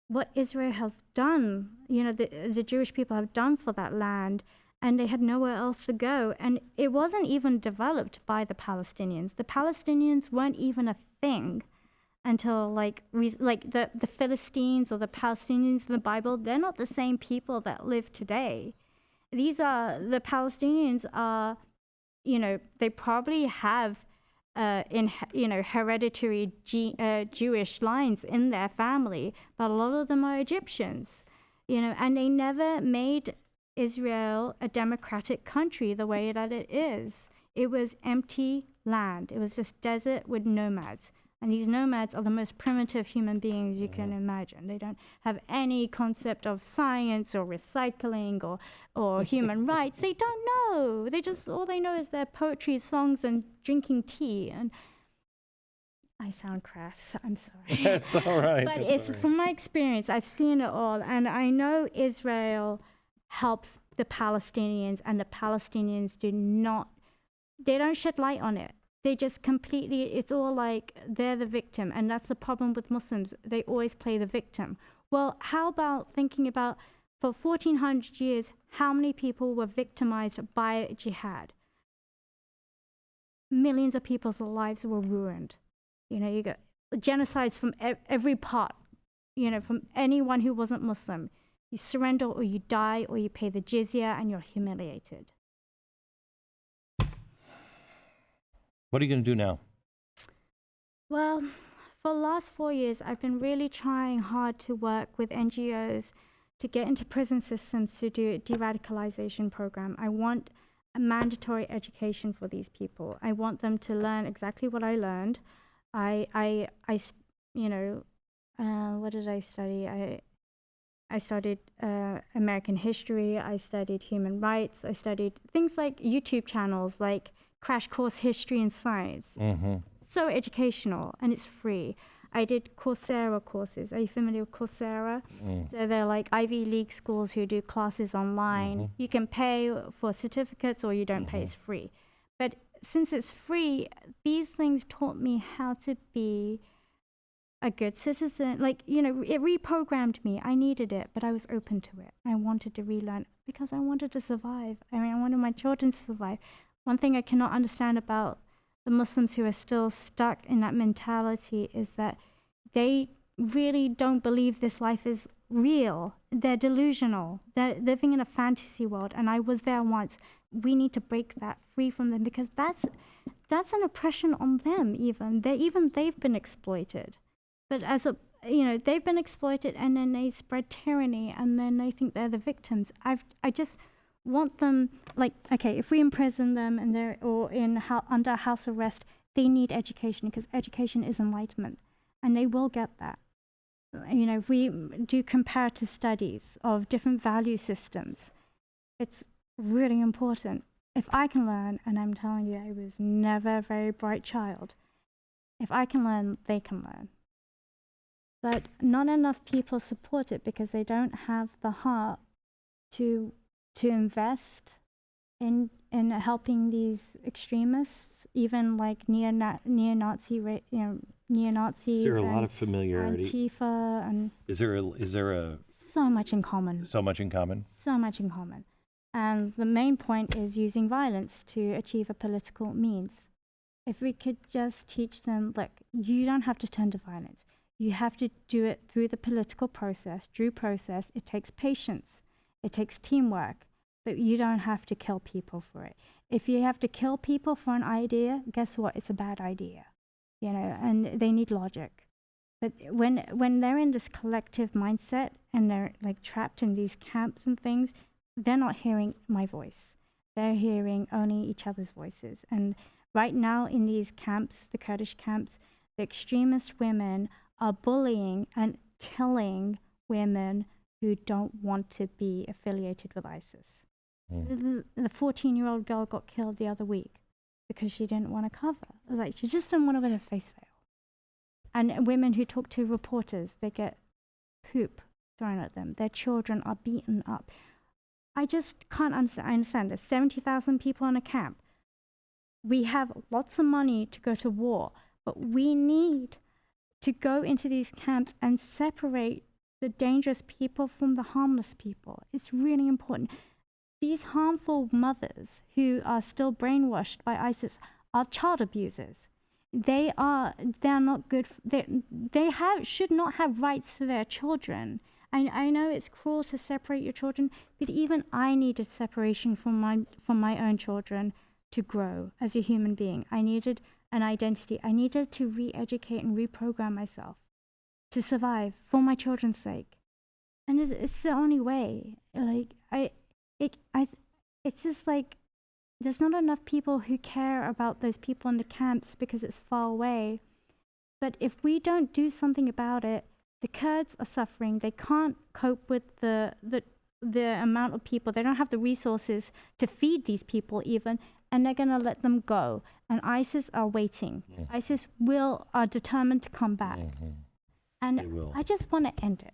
What Israel has done, you know, the Jewish people have done for that land, and they had nowhere else to go. And it wasn't even developed by the Palestinians. The Palestinians weren't even a thing until like the Philistines or the Palestinians in the Bible. They're not the same people that live today. The Palestinians are, you know, they probably have hereditary Jewish lines in their family, but a lot of them are Egyptians, you know, and they never made Israel a democratic country the way that it is. It was empty land. It was just desert with nomads. And these nomads are the most primitive human beings you can imagine. They don't have any concept of science or recycling or human rights. They don't know. All they know is their poetry, songs, and drinking tea. And I sound crass. I'm sorry. That's all right. But it's from my experience. I've seen it all, and I know Israel helps the Palestinians, and the Palestinians they don't shed light on it. They just completely, it's all like they're the victim. And that's the problem with Muslims. They always play the victim. Well, how about thinking about, for 1400 years, how many people were victimized by jihad? Millions of people's lives were ruined. You know, you got genocides from every part, you know, from anyone who wasn't Muslim. You surrender or you die or you pay the jizya and you're humiliated. What are you going to do now? Well, for the last 4 years, I've been really trying hard to work with NGOs to get into prison systems to do a de-radicalization program. I want a mandatory education for these people. I want them to learn exactly what I learned. What did I study? I studied American history. I studied human rights. I studied things like YouTube channels, like Crash Course History and Science. So educational, and it's free. I did Coursera courses. Are you familiar with Coursera? So they're like Ivy League schools who do classes online. You can pay for certificates or you don't pay, it's free. But since it's free, these things taught me how to be a good citizen. Like, you know, it reprogrammed me. I needed it, but I was open to it. I wanted to relearn because I wanted to survive. I mean, I wanted my children to survive. One thing I cannot understand about the Muslims who are still stuck in that mentality is that they really don't believe this life is real. They're delusional. They're living in a fantasy world, and I was there once. We need to break that free from them because that's an oppression on them. They've been exploited. But they've been exploited, and then they spread tyranny, and then they think they're the victims. I just want them, like, okay, if we imprison them and they're under house arrest, they need education because education is enlightenment, and they will get that. You know, if we do comparative studies of different value systems, it's really important. If I can learn, and I'm telling you, I was never a very bright child. If I can learn, they can learn. But not enough people support it because they don't have the heart to invest in helping these extremists, even like neo-Nazis. Is there a lot of familiarity? Antifa, and Is there a so much in common. So much in common. So much in common. And the main point is using violence to achieve a political means. If we could just teach them, look, you don't have to turn to violence. You have to do it through the political process, due process. It takes patience. It takes teamwork. But you don't have to kill people for it. If you have to kill people for an idea, guess what? It's a bad idea, you know, and they need logic. But when they're in this collective mindset and they're like trapped in these camps and things, they're not hearing my voice. They're hearing only each other's voices. And right now in these camps, the Kurdish camps, the extremist women are bullying and killing women who don't want to be affiliated with ISIS. The 14-year-old girl got killed the other week because she didn't want to cover. Like, she just didn't want to wear her face veil. And women who talk to reporters, they get poop thrown at them. Their children are beaten up. I just can't understand. I understand there's 70,000 people in a camp. We have lots of money to go to war, but we need to go into these camps and separate the dangerous people from the harmless people. It's really important. These harmful mothers who are still brainwashed by ISIS are child abusers. They're not good. Should not have rights to their children. I know it's cruel to separate your children, but even I needed separation from my own children to grow as a human being. I needed an identity. I needed to re-educate and reprogram myself to survive for my children's sake. And it's the only way. It's just like there's not enough people who care about those people in the camps because it's far away. But if we don't do something about it, the Kurds are suffering. They can't cope with the amount of people. They don't have the resources to feed these people even, and they're going to let them go. And ISIS are waiting. Mm-hmm. ISIS are determined to come back. Mm-hmm. And I just want to end it.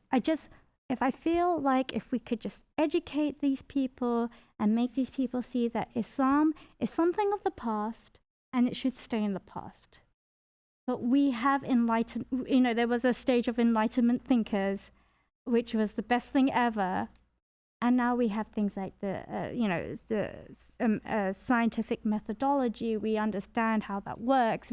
If I feel like if we could just educate these people and make these people see that Islam is something of the past and it should stay in the past. But we have there was a stage of enlightenment thinkers, which was the best thing ever. And now we have things like the scientific methodology. We understand how that works.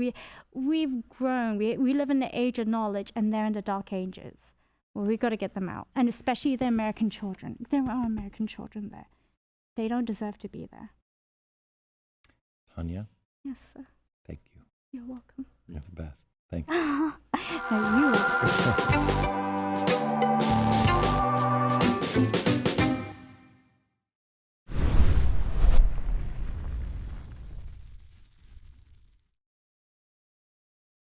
We've grown. We live in the age of knowledge, and they're in the dark ages. Well, we've got to get them out, and especially the American children. There are American children there. They don't deserve to be there. Tania? Yes, sir. Thank you. You're welcome. You're the best. Thank you. No, you